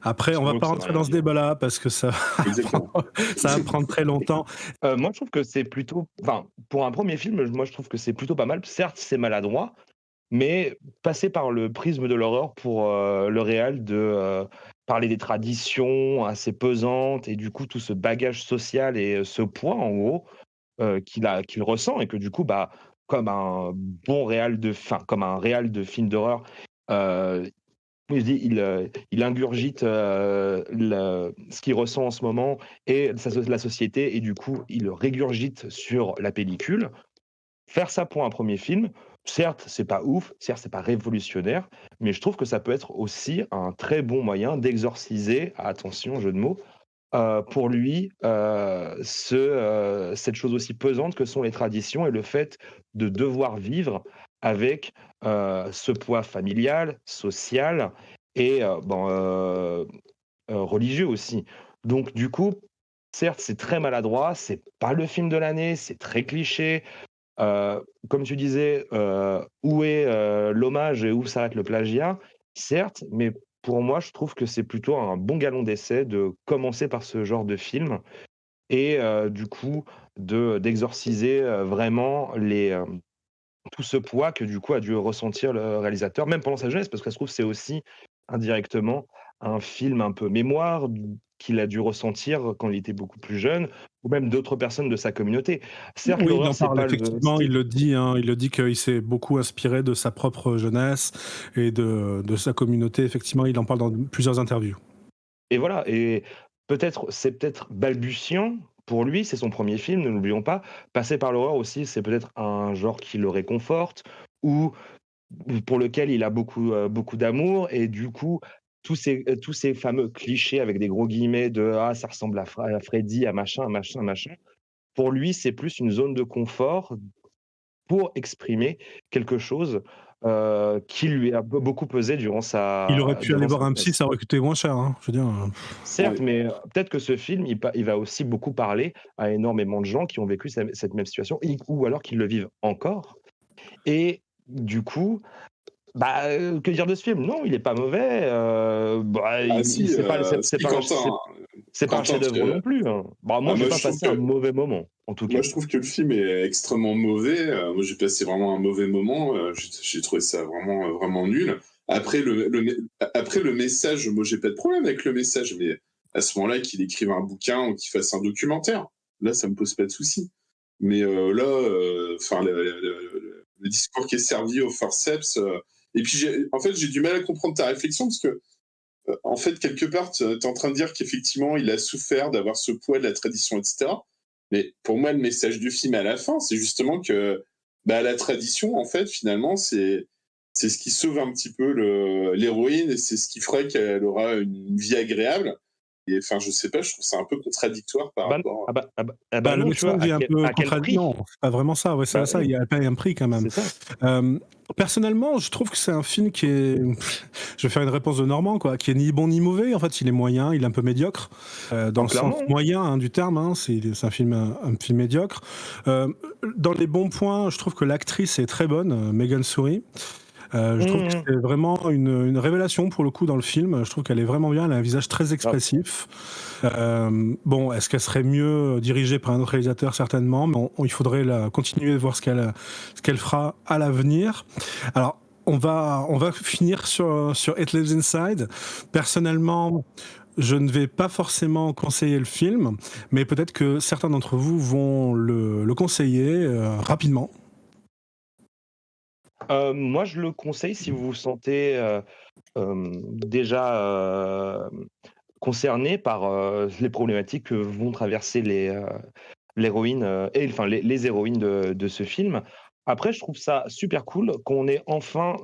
Après, on va Woke, pas ça veut rentrer rien dans ce dire. débat-là parce que ça Exactement. ça va prendre très longtemps. Moi, je trouve que c'est plutôt, enfin, pour un premier film, moi, je trouve que c'est plutôt pas mal. Certes, c'est maladroit, mais passer par le prisme de l'horreur pour le réal de parler des traditions assez pesantes et du coup tout ce bagage social et ce poids en gros qu'il ressent et que du coup bah comme un bon réal de fin, comme un réal de film d'horreur, euh, il ingurgite ce qu'il ressent en ce moment et la société et du coup il le régurgite sur la pellicule. Faire ça pour un premier film, certes, c'est pas ouf, certes, c'est pas révolutionnaire, mais je trouve que ça peut être aussi un très bon moyen d'exorciser, attention, jeu de mots, pour lui, cette chose aussi pesante que sont les traditions et le fait de devoir vivre avec, ce poids familial, social et religieux aussi. Donc du coup, certes, c'est très maladroit, c'est pas le film de l'année, c'est très cliché, comme tu disais, où est, l'hommage et où s'arrête le plagiat? Certes, mais pour moi, je trouve que c'est plutôt un bon galon d'essai de commencer par ce genre de film et du coup d'exorciser, vraiment tout ce poids que du coup a dû ressentir le réalisateur, même pendant sa jeunesse, parce que ça se trouve, c'est aussi indirectement un film un peu mémoire qu'il a dû ressentir quand il était beaucoup plus jeune, ou même d'autres personnes de sa communauté. Certes, Oui, il l'horreur, en c'est parle pas le effectivement, il style. le dit, hein, il le dit qu'il s'est beaucoup inspiré de sa propre jeunesse et de sa communauté. Effectivement, il en parle dans plusieurs interviews. Et voilà, et c'est peut-être balbutiant pour lui, c'est son premier film, ne l'oublions pas. Passer par l'horreur aussi, c'est peut-être un genre qui le réconforte ou pour lequel il a beaucoup d'amour et du coup, tous ces fameux clichés avec des gros guillemets de: «Ah, ça ressemble à Freddy, à machin, machin, machin». Pour lui, c'est plus une zone de confort pour exprimer quelque chose, qui lui a beaucoup pesé Il aurait pu aller durant voir sa un psy, jeunesse. ça aurait coûté moins cher, hein, je veux dire. Certes, mais peut-être que ce film, il va aussi beaucoup parler à énormément de gens qui ont vécu cette même situation ou alors qui le vivent encore et du coup, bah, que dire de ce film? Non, il est pas mauvais, bah, Ah il si, c'est si pas un Quentin, c'est pas un Quentin, chef-d'œuvre non plus, hein. Bah, moi, ah, j'ai pas passé un mauvais moment, en tout moi cas. je trouve que le film est extrêmement mauvais. Moi j'ai passé vraiment un mauvais moment. J'ai trouvé ça vraiment vraiment nul. Après après le message, moi j'ai pas de problème avec le message, mais à ce moment-là qu'il écrive un bouquin ou qu'il fasse un documentaire, là ça me pose pas de souci. Mais là, enfin le discours qui est servi au forceps. Et puis en fait j'ai du mal à comprendre ta réflexion parce que en fait, quelque part, tu es en train de dire qu'effectivement, il a souffert d'avoir ce poids de la tradition, etc. Mais pour moi, le message du film à la fin, c'est justement que bah, la tradition, en fait, finalement, c'est ce qui sauve un petit peu l'héroïne et c'est ce qui ferait qu'elle aura une vie agréable. Et enfin, je sais pas, je trouve ça un peu contradictoire par Bah, rapport. Bah, le non, tu vois, message est un peu à quel non, prix? c'est pas vraiment ça, ouais, c'est Bah, ça, il oui, y a un prix quand même. c'est ça. Personnellement, je trouve que c'est un film qui est je vais faire une réponse de Normand, quoi, qui est ni bon ni mauvais, en fait, il est moyen, il est un peu médiocre, dans le sens Clairement, hein. moyen, hein, du terme, hein, c'est un film médiocre. Dans les bons points, je trouve que l'actrice est très bonne, Megan Suri. Je trouve que Mmh. c'est vraiment une révélation pour le coup dans le film. Je trouve qu'elle est vraiment bien. Elle a un visage très Grave. expressif. Bon, est-ce qu'elle serait mieux dirigée par un autre réalisateur? Certainement, mais il faudrait continuer de voir ce qu'elle fera à l'avenir. Alors, on va finir sur It Lives Inside. Personnellement, je ne vais pas forcément conseiller le film, mais peut-être que certains d'entre vous vont le conseiller rapidement. Moi, je le conseille si vous vous sentez, déjà, concerné par, les problématiques que vont traverser l'héroïne, et enfin les héroïnes de ce film. Après, je trouve ça super cool qu'on ait enfin,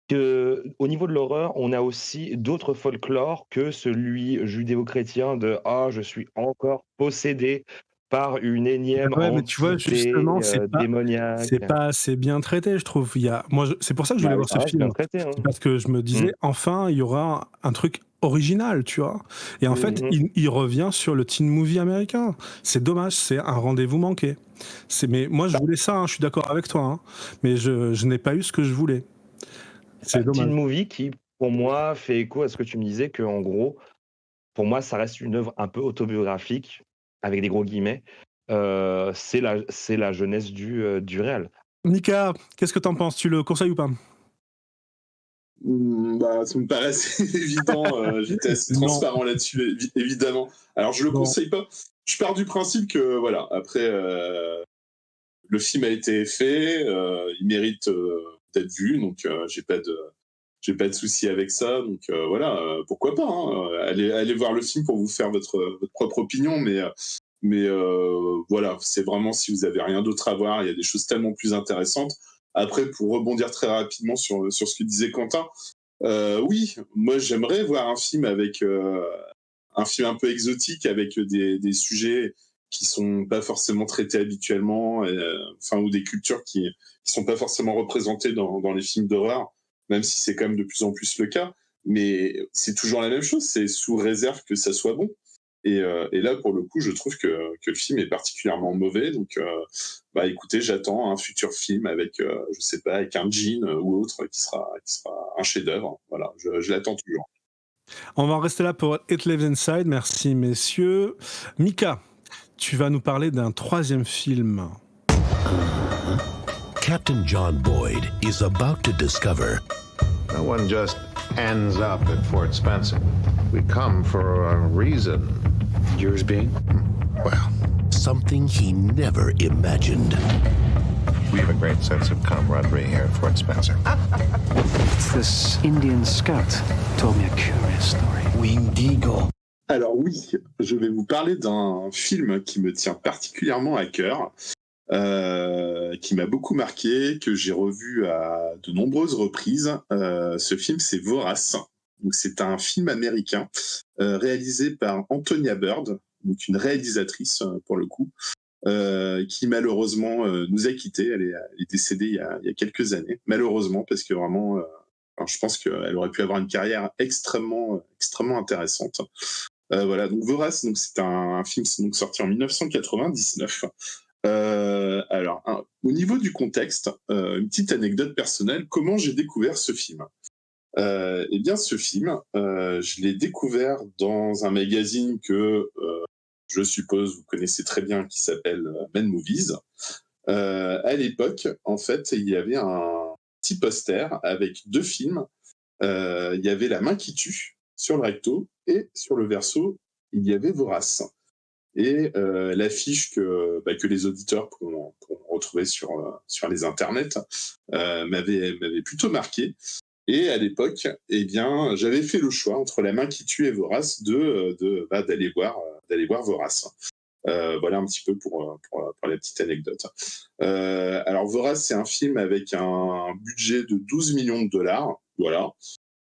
que au niveau de l'horreur, on a aussi d'autres folklores que celui judéo-chrétien de je suis encore possédé par une énième Ouais, mais tu vois, entité justement, démoniaque. c'est pas assez bien traité, je trouve. C'est pour ça que je voulais Bah oui, voir ça ce reste bien film. traité, hein. C'est parce que je me disais, enfin, il y aura un truc original, tu vois. Et en fait, Mhm. il revient sur le teen movie américain. C'est dommage, c'est un rendez-vous manqué. Mais moi, je voulais ça, hein, je suis d'accord avec toi, hein, mais je n'ai pas eu ce que je voulais. C'est Teen dommage. movie qui, pour moi, fait écho à ce que tu me disais, que en gros, pour moi, ça reste une œuvre un peu autobiographique, avec des gros guillemets. C'est la jeunesse du réel. Mika, qu'est-ce que t'en penses? Tu le conseilles ou pas? Bah, ça me paraît assez évident. J'étais assez Non. transparent là-dessus, évidemment. Alors, je le Non. conseille pas. Je pars du principe que, voilà, après, le film a été fait, il mérite d'être vu, donc j'ai pas de souci avec ça. Donc voilà, pourquoi pas, hein, allez voir le film pour vous faire votre propre opinion, mais voilà, c'est vraiment si vous avez rien d'autre à voir, il y a des choses tellement plus intéressantes. Après, pour rebondir très rapidement sur ce que disait Quentin, oui, moi j'aimerais voir un film avec un film un peu exotique avec des sujets qui sont pas forcément traités habituellement, ou des cultures qui sont pas forcément représentées dans les films d'horreur, même si c'est quand même de plus en plus le cas. Mais c'est toujours la même chose, c'est sous réserve que ça soit bon. Et là, pour le coup, je trouve que le film est particulièrement mauvais. Donc, écoutez, j'attends un futur film avec, je sais pas, avec un djinn ou autre qui sera un chef-d'œuvre. Voilà, je l'attends toujours. On va en rester là pour It Lives Inside. Merci, messieurs. Mika, tu vas nous parler d'un troisième film. Captain John Boyd is about to discover No one just ends up at Fort Spencer. We come for a reason. Yours being? well, something he never imagined. We have a great sense of camaraderie here at Fort Spencer. This Indian scout told me a curious story. Winged Eagle. Alors oui, je vais vous parler d'un film qui me tient particulièrement à cœur, qui m'a beaucoup marqué, que j'ai revu à de nombreuses reprises. Ce film, c'est Vorace. Donc, c'est un film américain réalisé par Antonia Bird, donc une réalisatrice pour le coup, qui malheureusement nous a quittés. Elle est décédée il y a quelques années, malheureusement, parce que vraiment, je pense qu'elle aurait pu avoir une carrière extrêmement intéressante. Voilà, donc Vorace, donc c'est un film donc sorti en 1999. Au niveau du contexte, une petite anecdote personnelle, comment j'ai découvert ce film? Eh bien, ce film, je l'ai découvert dans un magazine que je suppose vous connaissez très bien, qui s'appelle Men Movies. À l'époque, en fait, il y avait un petit poster avec deux films. Il y avait La main qui tue sur le recto, et sur le verso, il y avait Vorace. Et l'affiche que les auditeurs pourront retrouver sur les internets m'avait plutôt marqué. Et à l'époque, eh bien, j'avais fait le choix entre La main qui tue et Vorace d'aller voir Vorace. Voilà un petit peu pour la petite anecdote. Alors Vorace, c'est un film avec un budget de 12 millions de dollars. Voilà.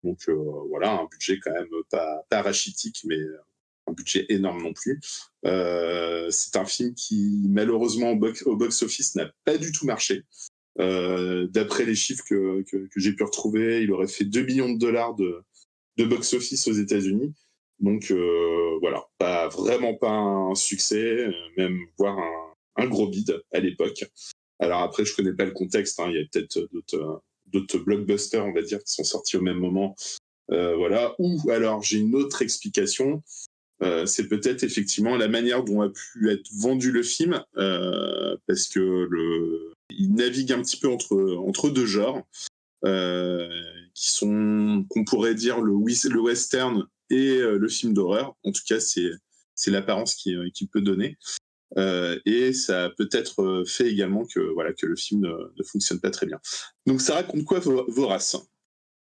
Donc voilà, un budget quand même pas rachitique, mais un budget énorme non plus. C'est un film qui, malheureusement, au box-office, n'a pas du tout marché. D'après les chiffres que j'ai pu retrouver, il aurait fait 2 millions de dollars de box-office aux États-Unis. Donc voilà, vraiment pas un succès, même voire un gros bide à l'époque. Alors après, je connais pas le contexte, hein, il y a peut-être d'autres blockbusters, on va dire, qui sont sortis au même moment. Voilà. Ou alors, j'ai une autre explication. C'est peut-être effectivement la manière dont a pu être vendu le film, parce que il navigue un petit peu entre deux genres, qui sont, qu'on pourrait dire, le western et le film d'horreur. En tout cas, c'est l'apparence qu'il peut donner. Et ça a peut-être fait également que le film ne fonctionne pas très bien. Donc ça raconte quoi, Vorace?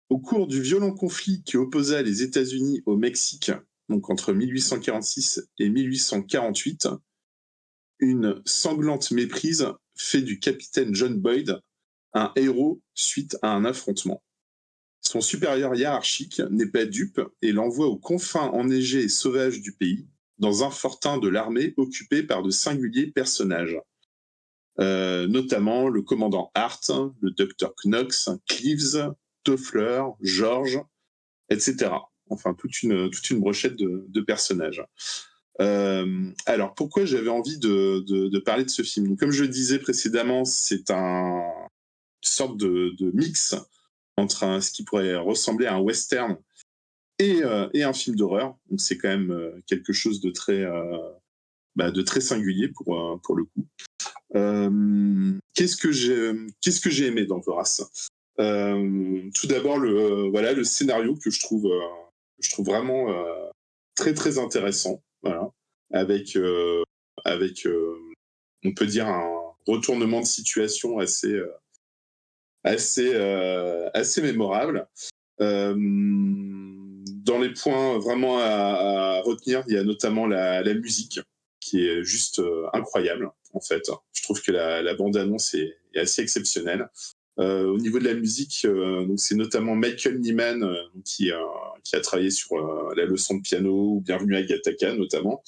Au cours du violent conflit qui opposa les États-Unis au Mexique, donc entre 1846 et 1848, une sanglante méprise fait du capitaine John Boyd un héros suite à un affrontement. Son supérieur hiérarchique n'est pas dupe et l'envoie aux confins enneigés et sauvages du pays, dans un fortin de l'armée occupé par de singuliers personnages. Notamment le commandant Hart, le docteur Knox, Cleaves, Toffler, George, etc. Enfin, toute une brochette de personnages. Alors, pourquoi j'avais envie de parler de ce film? Donc, comme je le disais précédemment, c'est une sorte de mix entre ce qui pourrait ressembler à un western et un film d'horreur. Donc, c'est quand même quelque chose de très singulier pour le coup. Qu'est-ce que j'ai aimé dans Vorace? Tout d'abord le scénario que je trouve vraiment très très intéressant, voilà, avec on peut dire un retournement de situation assez mémorable. Dans les points vraiment à retenir, il y a notamment la musique qui est juste incroyable en fait. Je trouve que la bande-annonce est assez exceptionnelle. Au niveau de la musique, donc c'est notamment Michael Nyman qui a travaillé sur la leçon de piano ou Bienvenue à Gattaca notamment,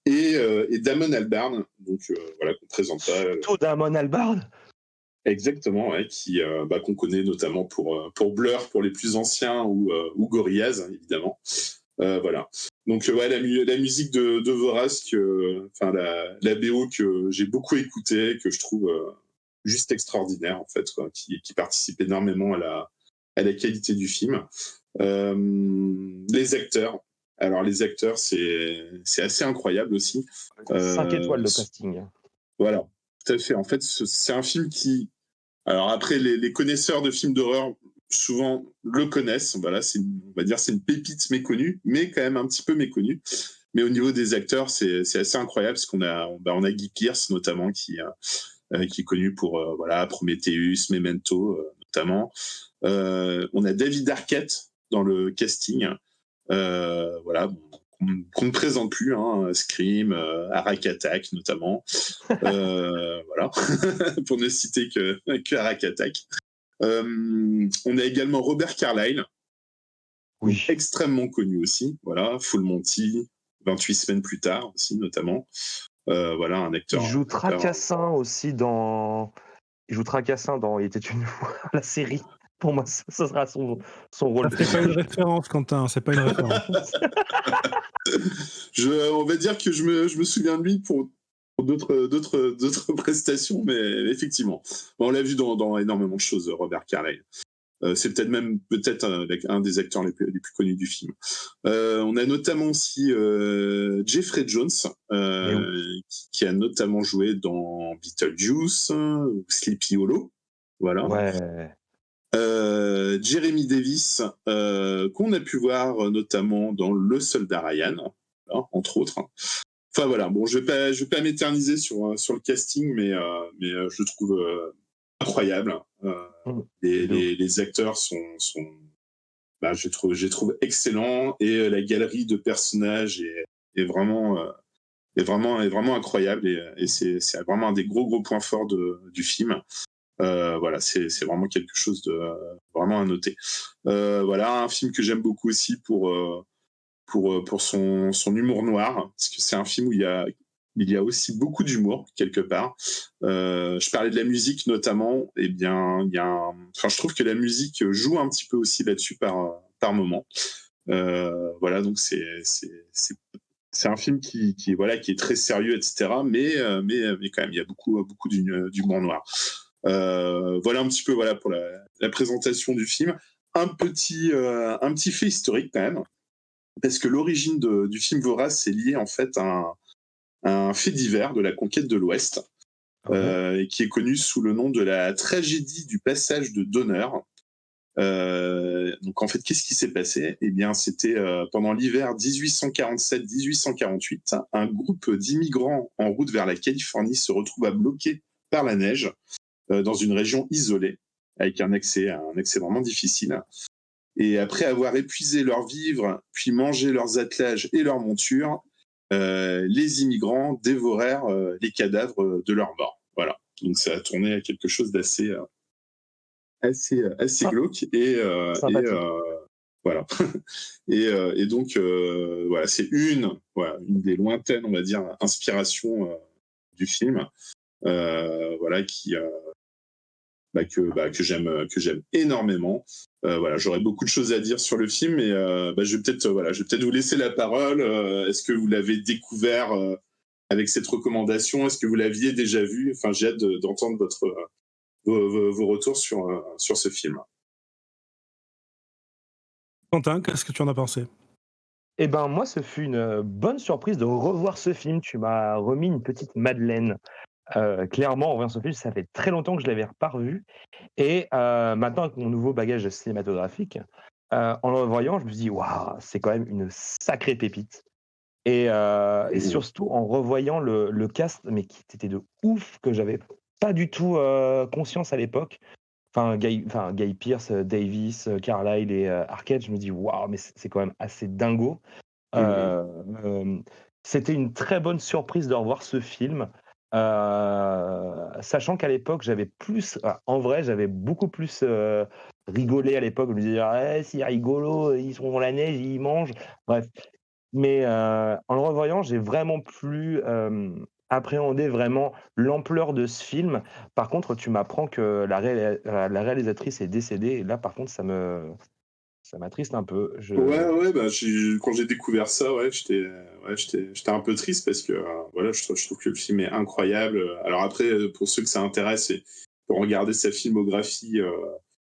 et Damon Albarn, donc voilà, qu'on présente pas. Tout Damon Albarn. Exactement, ouais, qu'on connaît notamment pour Blur pour les plus anciens ou Gorillaz hein, évidemment. Voilà. Donc ouais, la musique de Vorace, la BO que j'ai beaucoup écoutée, que je trouve juste extraordinaire en fait, quoi, qui participe énormément à la qualité du film. Les acteurs. Alors les acteurs, c'est assez incroyable aussi. 5 étoiles le casting. Voilà, tout à fait. En fait, c'est un film qui... Alors après, les connaisseurs de films d'horreur souvent le connaissent. Voilà, on va dire c'est une pépite méconnue, mais quand même un petit peu méconnue. Mais au niveau des acteurs, c'est assez incroyable parce qu'on a Guy Pearce notamment qui est connu pour Prometheus, Memento notamment. On a David Arquette dans le casting. Voilà, qu'on ne présente plus, hein, Scream, Arak Attack notamment. Voilà, pour ne citer que Arak Attack. On a également Robert Carlyle, oui, extrêmement connu aussi. Voilà, Full Monty, 28 semaines plus tard aussi notamment. Voilà, un acteur. Il joue Tracassin aussi dans. Il était une fois la série. Pour moi, ça sera son rôle. C'est pas une référence, Quentin. C'est pas une référence. On va dire que je me souviens de lui pour d'autres prestations, mais effectivement, on l'a vu dans énormément de choses, Robert Carlyle. C'est peut-être un des acteurs les plus connus du film. On a notamment aussi Jeffrey Jones, qui a notamment joué dans Beetlejuice ou Sleepy Hollow. Voilà. Ouais. Jeremy Davis, qu'on a pu voir notamment dans Le Soldat Ryan, entre autres. Enfin voilà, bon, je vais pas m'éterniser sur le casting, mais je le trouve incroyable. Les acteurs sont je les trouve excellents, et la galerie de personnages est vraiment incroyable, et c'est vraiment un des gros points forts du film. Voilà, c'est vraiment quelque chose de vraiment à noter. Voilà, un film que j'aime beaucoup aussi pour son humour noir, parce que c'est un film où il y a aussi beaucoup d'humour quelque part. Je parlais de la musique notamment, et bien je trouve que la musique joue un petit peu aussi là-dessus par moment. Voilà, donc c'est un film qui est très sérieux, etc. Mais quand même il y a beaucoup d'humour noir. Voilà un petit peu pour la présentation du film. Un petit fait historique quand même, parce que l'origine du film Vorace est liée en fait à un fait divers de la conquête de l'Ouest, qui est connu sous le nom de la tragédie du passage de Donner. Donc en fait, qu'est-ce qui s'est passé? Eh bien, c'était pendant l'hiver 1847-1848, un groupe d'immigrants en route vers la Californie se retrouva bloqué par la neige dans une région isolée, avec un accès vraiment difficile. Et après avoir épuisé leurs vivres, puis mangé leurs attelages et leurs montures, les immigrants dévorèrent les cadavres de leurs morts. Voilà. Donc ça a tourné à quelque chose d'assez assez glauque et voilà. Et donc voilà, c'est une des lointaines, on va dire, inspirations du film, voilà, que j'aime énormément. Voilà, j'aurais beaucoup de choses à dire sur le film, mais je vais peut-être vous laisser la parole. Est-ce que vous l'avez découvert avec cette recommandation? Est-ce que vous l'aviez déjà vu? Enfin, j'ai hâte d'entendre vos retours sur ce film. Quentin, qu'est-ce que tu en as pensé? Eh ben, moi, ce fut une bonne surprise de revoir ce film. Tu m'as remis une petite Madeleine. Clairement, en voyant ce film, ça fait très longtemps que je l'avais pas revu. Et maintenant, avec mon nouveau bagage cinématographique, en le revoyant, je me dis, waouh, c'est quand même une sacrée pépite. Et surtout, en revoyant le cast, mais qui était de ouf, que j'avais pas du tout conscience à l'époque. Enfin, Guy Pearce, Davis, Carlyle et Arquette, je me dis, waouh, mais c'est quand même assez dingo. C'était une très bonne surprise de revoir ce film. Sachant qu'à l'époque, j'avais beaucoup plus rigolé à l'époque. Je me disais, c'est rigolo, ils sont dans la neige, ils mangent. Bref. Mais en le revoyant, j'ai vraiment plus appréhendé vraiment l'ampleur de ce film. Par contre, tu m'apprends que la réalisatrice est décédée. Et là, par contre, ça m'attriste un peu. Quand j'ai découvert ça, j'étais un peu triste parce que voilà, je trouve que le film est incroyable. Alors après, pour ceux que ça intéresse, pour regarder sa filmographie,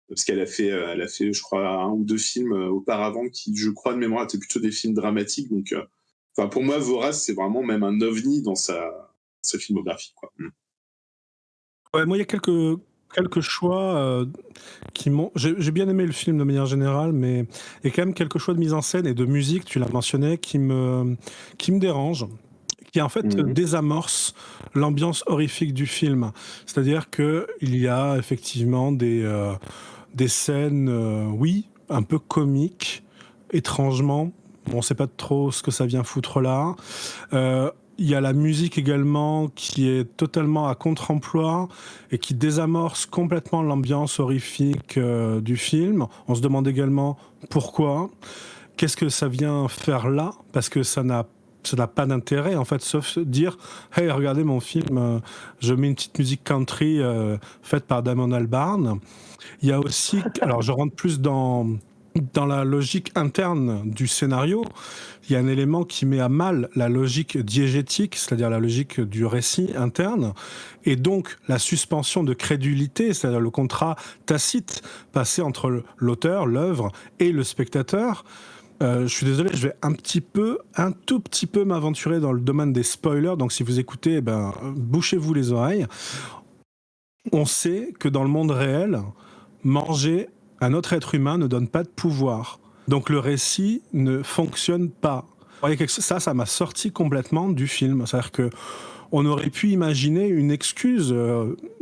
parce qu'elle a fait, je crois, 1 ou 2 films auparavant qui, je crois de mémoire, étaient plutôt des films dramatiques. Donc, pour moi, Vorace, c'est vraiment même un ovni dans sa filmographie, quoi. Ouais, moi, il y a quelques choix qui m'ont. J'ai bien aimé le film de manière générale, mais il y a quand même quelques choix de mise en scène et de musique, tu l'as mentionné, qui me dérangent, qui en fait désamorcent l'ambiance horrifique du film. C'est-à-dire qu'il y a effectivement des scènes, oui, un peu comiques, étrangement. On ne sait pas trop ce que ça vient foutre là. Il y a la musique également qui est totalement à contre-emploi et qui désamorce complètement l'ambiance horrifique du film. On se demande également pourquoi. Qu'est-ce que ça vient faire là? Parce que ça n'a pas d'intérêt, en fait, sauf dire « Hey, regardez mon film, je mets une petite musique country faite par Damon Albarn ». Il y a aussi... Alors, je rentre plus dans la logique interne du scénario. Il y a un élément qui met à mal la logique diégétique, c'est-à-dire la logique du récit interne, et donc la suspension de crédulité, c'est-à-dire le contrat tacite passé entre l'auteur, l'œuvre et le spectateur. Je suis désolé, je vais un tout petit peu m'aventurer dans le domaine des spoilers, donc si vous écoutez, bouchez-vous les oreilles. On sait que dans le monde réel, manger un autre être humain ne donne pas de pouvoir. Donc le récit ne fonctionne pas. Ça m'a sorti complètement du film. C'est-à-dire que on aurait pu imaginer une excuse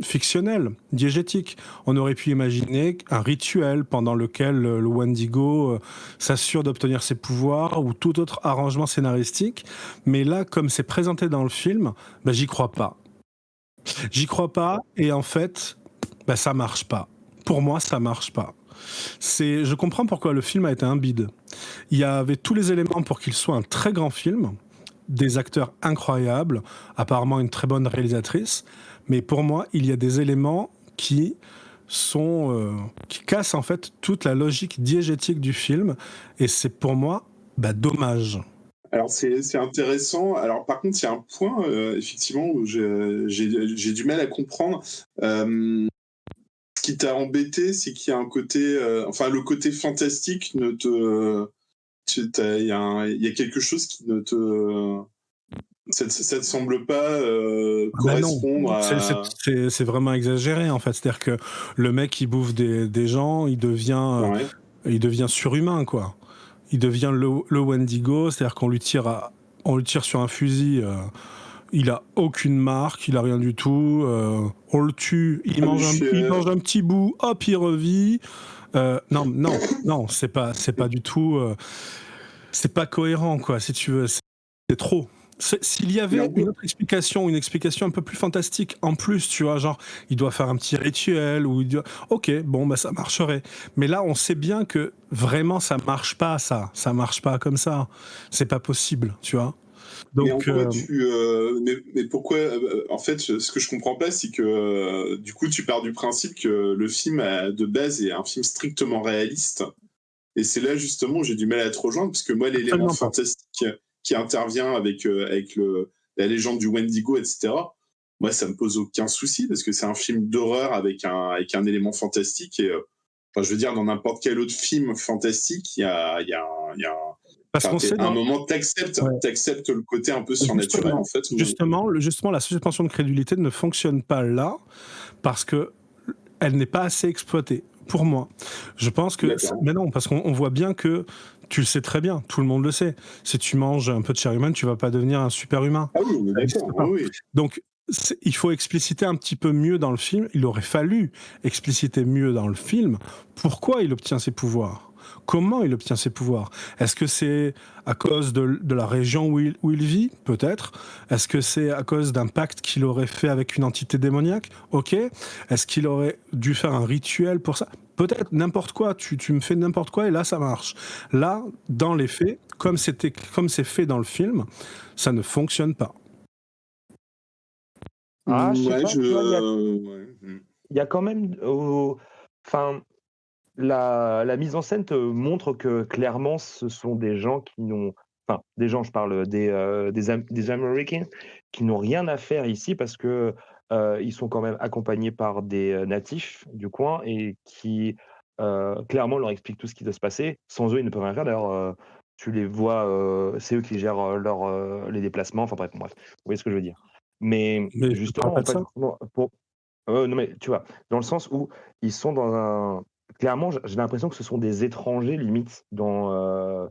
fictionnelle, diégétique. On aurait pu imaginer un rituel pendant lequel le Wendigo s'assure d'obtenir ses pouvoirs ou tout autre arrangement scénaristique. Mais là, comme c'est présenté dans le film, j'y crois pas. J'y crois pas et en fait, ça marche pas. Pour moi, ça marche pas. Je comprends pourquoi le film a été un bide. Il y avait tous les éléments pour qu'il soit un très grand film, des acteurs incroyables, apparemment une très bonne réalisatrice, mais pour moi, il y a des éléments qui cassent en fait toute la logique diégétique du film, et c'est pour moi dommage. Alors c'est intéressant. Alors par contre, il y a un point effectivement où j'ai du mal à comprendre. Ce qui t'a embêté, c'est qu'il y a un côté, le côté fantastique il y a quelque chose qui ne te, ça te semble pas correspondre à... C'est vraiment exagéré en fait. C'est-à-dire que le mec qui bouffe des gens, il devient surhumain quoi. Il devient le Wendigo, c'est-à-dire qu'on lui tire sur un fusil. Il a aucune marque, il a rien du tout. On le tue, il mange un petit bout, hop, il revit. Non, c'est pas du tout. C'est pas cohérent, quoi. Si tu veux, c'est trop. S'il y avait une autre explication, une explication un peu plus fantastique en plus, tu vois, genre, il doit faire un petit rituel, ou ok, bon, bah ça marcherait. Mais là, on sait bien que vraiment, ça marche pas, ça marche pas comme ça. C'est pas possible, tu vois. Mais en Donc, quoi mais pourquoi en fait, ce que je comprends pas, c'est que du coup, tu pars du principe que le film de base est un film strictement réaliste. Et c'est là justement où j'ai du mal à te rejoindre, parce que moi, l'élément absolument pas. fantastique qui intervient avec la légende du Wendigo, etc., moi, ça me pose aucun souci, parce que c'est un film d'horreur avec un élément fantastique. Et enfin, je veux dire, dans n'importe quel autre film fantastique, il y a Parce qu'on enfin, sait à un dans... moment, t'acceptes Ouais. le côté un peu surnaturel, en fait. Justement, la suspension de crédulité ne fonctionne pas là, parce que elle n'est pas assez exploitée, pour moi. Je pense que... Mais non, parce qu'on voit bien que, tu le sais très bien, tout le monde le sait, si tu manges un peu de chair humaine, tu vas pas devenir un super humain. Ah oui, on est d'accord, oui. Donc, il faut expliciter un petit peu mieux dans le film, il aurait fallu expliciter mieux dans le film pourquoi il obtient ses pouvoirs. Comment il obtient ses pouvoirs? Est-ce que c'est à cause de la région où il vit? Peut-être. Est-ce que c'est à cause d'un pacte qu'il aurait fait avec une entité démoniaque? Ok. Est-ce qu'il aurait dû faire un rituel pour ça? Peut-être, n'importe quoi. Tu me fais n'importe quoi et là, ça marche. Là, dans les faits, comme c'est fait dans le film, ça ne fonctionne pas. Ah, je sais Ouais, pas, tu vois, il y a quand même, enfin, la mise en scène te montre que clairement ce sont des gens qui n'ont, enfin, des gens, je parle des Américains qui n'ont rien à faire ici parce que, ils sont quand même accompagnés par des, natifs du coin et qui, clairement leur expliquent tout ce qui doit se passer. Sans eux, ils ne peuvent rien faire. D'ailleurs, tu les vois, c'est eux qui gèrent, les déplacements, enfin bref, bref, vous voyez ce que je veux dire. Mais Mais je parle justement, pas en de fait, ça. non, mais tu vois, dans le sens où ils sont dans un, clairement, j'ai l'impression que ce sont des étrangers limite dans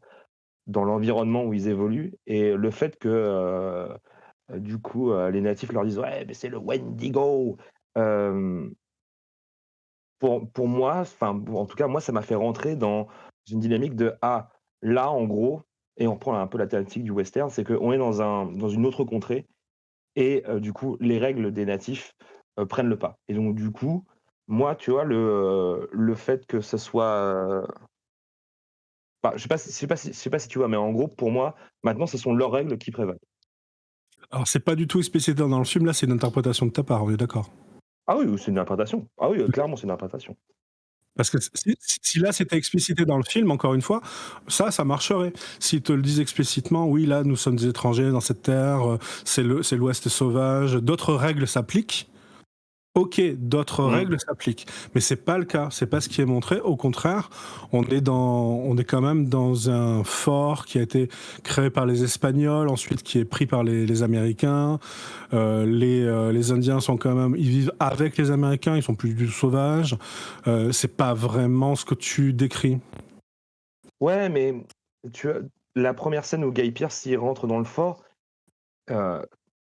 l'environnement où ils évoluent et le fait que, du coup, les natifs leur disent: «Ouais, mais c'est le Wendigo», hem, pour moi, enfin, bon, en tout cas, moi, ça m'a fait rentrer dans une dynamique de: «Ah, là, en gros», et on reprend un peu la thématique du western, c'est qu'on est dans une autre contrée et du coup, les règles des natifs, prennent le pas et donc du coup, moi, tu vois, le fait que ce soit, bah, je sais pas si tu vois? Mais en gros, pour moi, maintenant, ce sont leurs règles qui prévalent. Alors, c'est pas du tout explicité dans le film, là, c'est une interprétation de ta part, on est d'accord. Ah oui, c'est une interprétation. Ah oui, clairement, c'est une interprétation. Parce que si là c'était explicité dans le film, encore une fois, ça marcherait. S'ils te le disent explicitement, oui, là nous sommes des étrangers dans cette terre, c'est l'Ouest sauvage, d'autres règles s'appliquent. Ok, d'autres règles s'appliquent, mais c'est pas le cas, c'est pas ce qui est montré. Au contraire, on est quand même dans un fort qui a été créé par les Espagnols, ensuite qui est pris par les Américains. Les Indiens sont quand même, ils vivent avec les Américains, ils sont plus du tout sauvages. C'est pas vraiment ce que tu décris. Ouais, mais tu vois, la première scène où Guy Pearce, il rentre dans le fort, heu,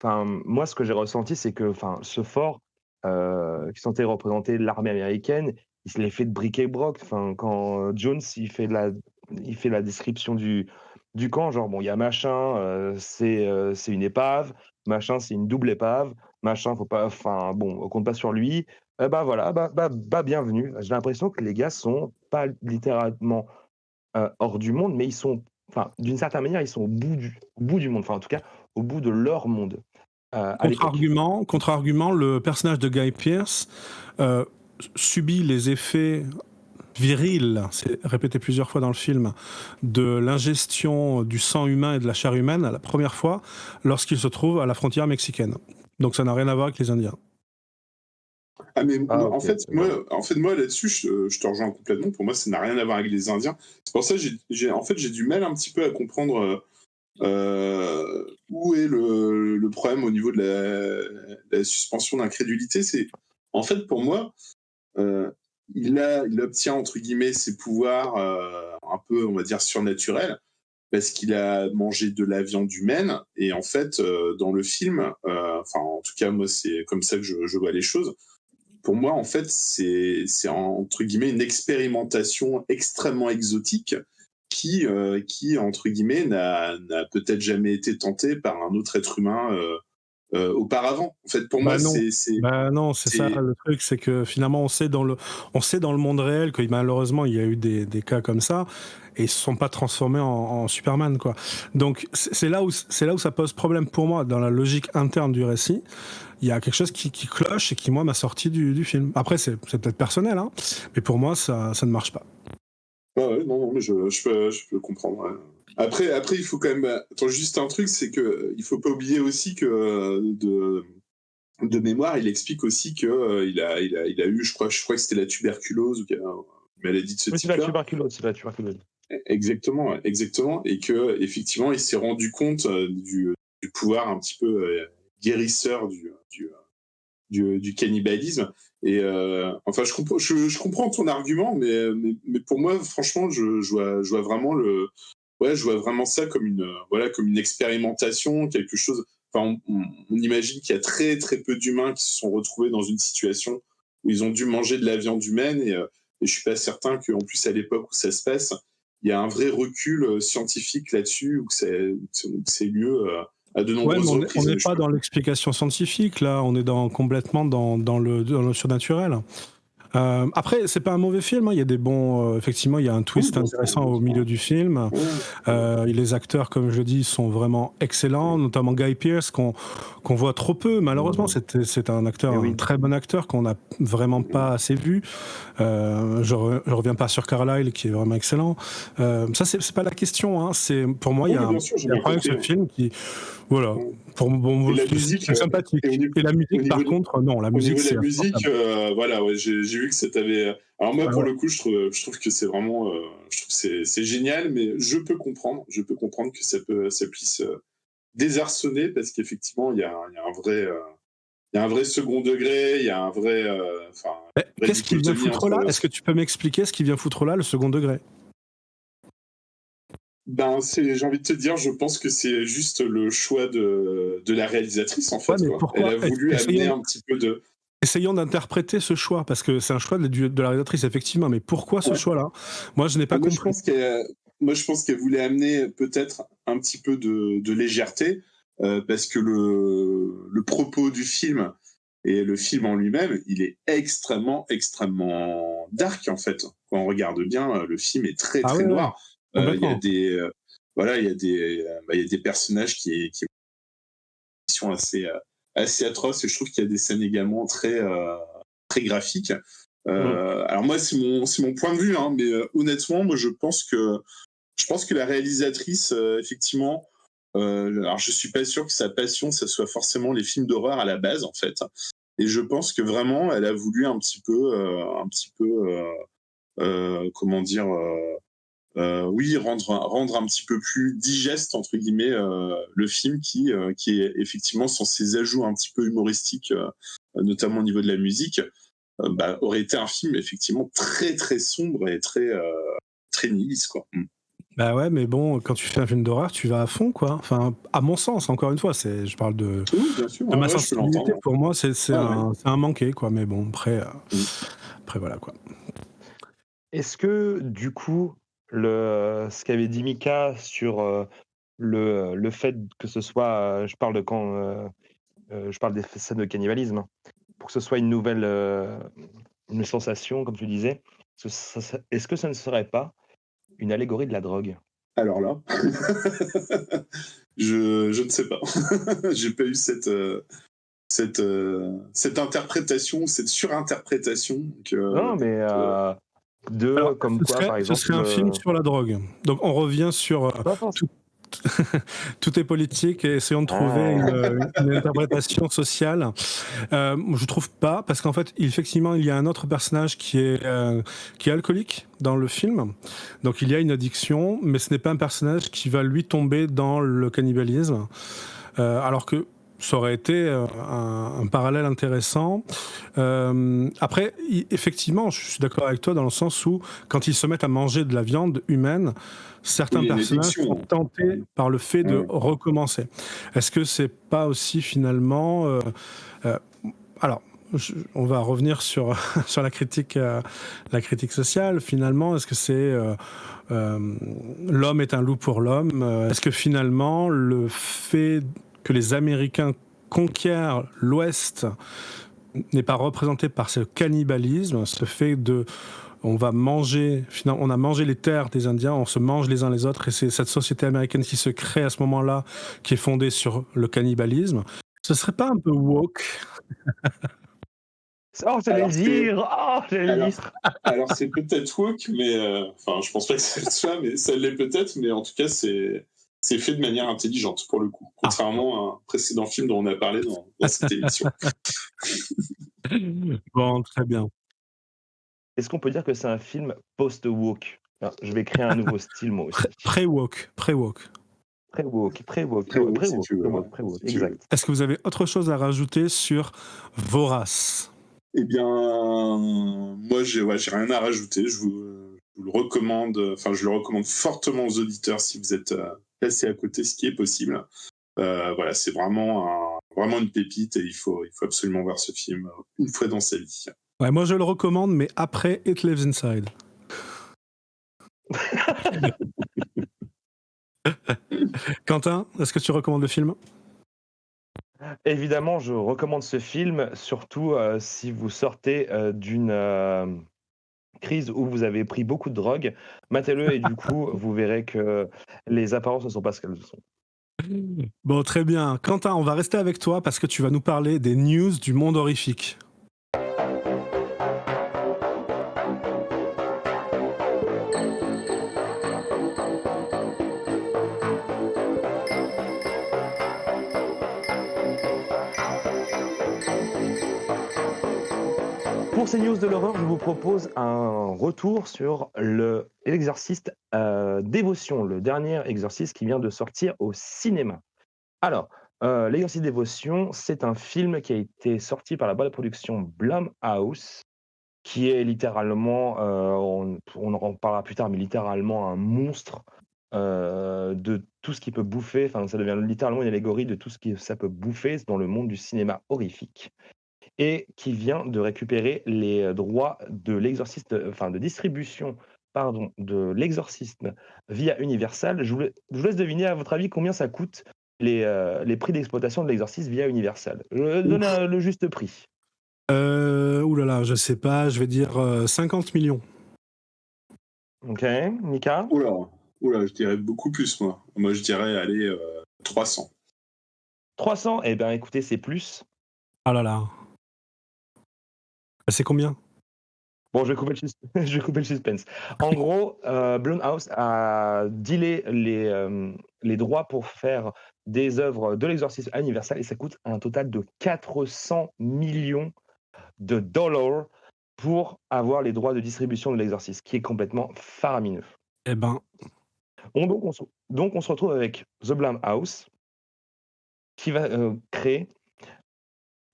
enfin, moi, ce que j'ai ressenti, c'est que, enfin, ce fort, qui est censé représenter l'armée américaine, il se l'est fait de bric et broc. Enfin, quand, Jones, il fait la description du camp, genre, bon, il y a machin, c'est une épave, machin, c'est une double épave, machin, faut pas, enfin, bon, on compte pas sur lui. Bah, voilà, bienvenue. J'ai l'impression que les gars sont pas littéralement, hors du monde, mais ils sont, enfin, d'une certaine manière, ils sont au bout du monde, enfin, en tout cas, au bout de leur monde, à l'époque. Contre-argument, le personnage de Guy Pearce subit les effets virils, c'est répété plusieurs fois dans le film, de l'ingestion du sang humain et de la chair humaine la première fois lorsqu'il se trouve à la frontière mexicaine. Donc ça n'a rien à voir avec les Indiens. Ah mais Ah moi, OK, moi là-dessus, je te rejoins complètement. Pour moi, ça n'a rien à voir avec les Indiens. C'est pour ça que j'ai du mal un petit peu à comprendre où est le problème au niveau de la suspension d'incrédulité. C'est en fait pour moi, euh, il obtient entre guillemets ses pouvoirs un peu, on va dire, surnaturels parce qu'il a mangé de la viande humaine et en fait dans le film, enfin en tout cas moi c'est comme ça que je vois les choses. Pour moi, en fait, c'est entre guillemets une expérimentation extrêmement exotique qui entre guillemets, n'a peut-être jamais été tenté par un autre être humain auparavant. En fait, pour moi, non. c'est Non, c'est ça le truc, c'est que finalement on sait dans le monde réel que malheureusement il y a eu des cas comme ça et ils se sont pas transformés en Superman, quoi. Donc c'est là où ça pose problème pour moi dans la logique interne du récit. Il y a quelque chose qui cloche et qui moi m'a sorti du film. Après c'est peut-être personnel, hein, mais pour moi ça ne marche pas. Ouais, non, mais je peux comprendre. Ouais. Après, il faut quand même. Attends, juste un truc, c'est que il faut pas oublier aussi que de mémoire, il explique aussi que il a eu, je crois que c'était la tuberculose ou une maladie de ce type-là. C'est la tuberculose. Exactement, et que effectivement, il s'est rendu compte du pouvoir un petit peu guérisseur du cannibalisme. Et enfin, je comprends ton argument, mais pour moi, franchement, je vois vraiment je vois vraiment ça comme une expérimentation, quelque chose. Enfin, on imagine qu'il y a très très peu d'humains qui se sont retrouvés dans une situation où ils ont dû manger de la viande humaine, et je suis pas certain qu'en plus à l'époque où ça se passe, il y a un vrai recul scientifique là-dessus, ou que c'est lieu à de nombreuses reprises. On n'est pas dans l'explication scientifique, là, on est complètement dans le surnaturel. Après, c'est pas un mauvais film, hein. Il y a des bons. Effectivement, il y a un twist intéressant au milieu du film. Les acteurs, comme je dis, sont vraiment excellents, notamment Guy Pearce, qu'on voit trop peu. Malheureusement, c'est un acteur, un très bon acteur qu'on n'a vraiment pas assez vu. Je reviens pas sur Carlyle, qui est vraiment excellent. Ça, c'est pas la question, hein. Pour moi, il y a un problème avec ce film qui. Voilà. La musique, c'est sympathique. Et la musique, par contre, non, la musique, c'est. La musique, voilà, ouais, j'ai vu que ça t'avait. Alors moi, pour le coup, je trouve que c'est vraiment, je trouve que c'est génial, mais je peux comprendre que ça puisse désarçonner, parce qu'effectivement, il y a un vrai second degré, il y a un vrai. Qu'est-ce qui vient foutre là ? Est-ce que tu peux m'expliquer ce qui vient foutre là, le second degré ? J'ai envie de te dire, je pense que c'est juste le choix de la réalisatrice, en fait. Ouais, mais pourquoi ? Elle a voulu amener un petit peu de. Essayons d'interpréter ce choix, parce que c'est un choix de la réalisatrice, effectivement, mais pourquoi ce choix-là ? Moi, je n'ai pas compris. Je pense qu'elle voulait amener peut-être un petit peu de légèreté, parce que le propos du film et le film en lui-même, il est extrêmement, extrêmement dark, en fait. Quand on regarde bien, le film est très, très noir. Il y a des personnages qui sont assez atroces, et je trouve qu'il y a des scènes également très très graphiques. Alors moi, c'est mon point de vue, hein, mais honnêtement, moi je pense que la réalisatrice, effectivement, alors je suis pas sûr que sa passion, ça soit forcément les films d'horreur à la base, en fait. Et je pense que vraiment, elle a voulu un petit peu comment dire. Rendre un petit peu plus digeste, entre guillemets, le film qui est effectivement, sans ses ajouts un petit peu humoristiques, notamment au niveau de la musique, aurait été un film effectivement très très sombre et très très nihiliste, quoi. Bah ouais, mais bon, quand tu fais un film d'horreur, tu vas à fond, quoi. Enfin, à mon sens, encore une fois, je parle de ma sensibilité. Pour moi, c'est un manqué, quoi. Mais bon, après voilà, quoi. Est-ce que, du coup, ce qu'avait dit Mika sur le fait que ce soit, je parle des scènes de cannibalisme, pour que ce soit une nouvelle une sensation, comme tu disais, est-ce que ça ne serait pas une allégorie de la drogue ? Alors là, je ne sais pas. J'ai pas eu cette interprétation, cette surinterprétation. Non, mais comme quoi, par exemple. Ce serait un film sur la drogue. Donc on revient sur tout est politique, et essayons de trouver une interprétation sociale. Je trouve pas, parce qu'en fait, effectivement, il y a un autre personnage qui est alcoolique dans le film. Donc il y a une addiction, mais ce n'est pas un personnage qui va lui tomber dans le cannibalisme. Alors que ça aurait été un parallèle intéressant. Après, effectivement, je suis d'accord avec toi dans le sens où, quand ils se mettent à manger de la viande humaine, certains personnages sont tentés par le fait de recommencer. Est-ce que c'est pas aussi finalement... alors, on va revenir sur, sur la critique sociale. Finalement, est-ce que c'est l'homme est un loup pour l'homme? Est-ce que finalement, le fait que les Américains conquièrent l'Ouest n'est pas représenté par ce cannibalisme, ce fait de... On a mangé les terres des Indiens, on se mange les uns les autres, et c'est cette société américaine qui se crée à ce moment-là, qui est fondée sur le cannibalisme. Ce serait pas un peu woke? Oh, j'allais le dire. Alors c'est peut-être woke, mais enfin, je pense pas que ça le soit, mais ça l'est peut-être, mais en tout cas, c'est fait de manière intelligente pour le coup, contrairement à un précédent film dont on a parlé dans cette émission. Bon, très bien. Est-ce qu'on peut dire que c'est un film post-woke? Alors, je vais créer un nouveau style, moi aussi. Pré-woke. Pré-woke, si tu veux, exact. Est-ce que vous avez autre chose à rajouter sur Vorace? Eh bien, moi, j'ai rien à rajouter. Je vous le recommande. Enfin, je le recommande fortement aux auditeurs si vous êtes placés à côté, ce qui est possible. Voilà, c'est vraiment une pépite et il faut absolument voir ce film une fois dans sa vie. Ouais, moi je le recommande, mais après It Lives Inside. Quentin, est-ce que tu recommandes le film? Évidemment, je recommande ce film, surtout si vous sortez d'une crise où vous avez pris beaucoup de drogue. Matez-le et du coup, vous verrez que les apparences ne sont pas ce qu'elles sont. Bon, très bien. Quentin, on va rester avec toi parce que tu vas nous parler des news du monde horrifique. Pour ces news de l'horreur, je vous propose un retour sur l'exorciste Dévotion, le dernier exorciste qui vient de sortir au cinéma. Alors, l'exorciste Dévotion, c'est un film qui a été sorti par la boîte de production Blumhouse, qui est littéralement, on en parlera plus tard, mais littéralement un monstre de tout ce qui peut bouffer. Enfin, ça devient littéralement une allégorie de tout ce que ça peut bouffer dans le monde du cinéma horrifique. Et qui vient de récupérer les droits de l'exorciste, enfin de distribution, pardon, de l'exorcisme via Universal. Je vous laisse deviner, à votre avis, combien ça coûte les prix d'exploitation de l'exorcisme via Universal. Je donne le juste prix. Ouh là là, je sais pas, je vais dire 50 millions. Ok, Mika? Oula, je dirais beaucoup plus, moi. Moi, je dirais, allez, 300. 300? Eh bien, écoutez, c'est plus. Ah là là. C'est combien? Bon, je vais couper le suspense. En gros, Blumhouse a dealé les droits pour faire des œuvres de l'exorcisme à Universal et ça coûte un total de 400 millions de dollars pour avoir les droits de distribution de l'exorcisme, qui est complètement faramineux. Eh ben, Donc, on se retrouve avec The Blumhouse qui va créer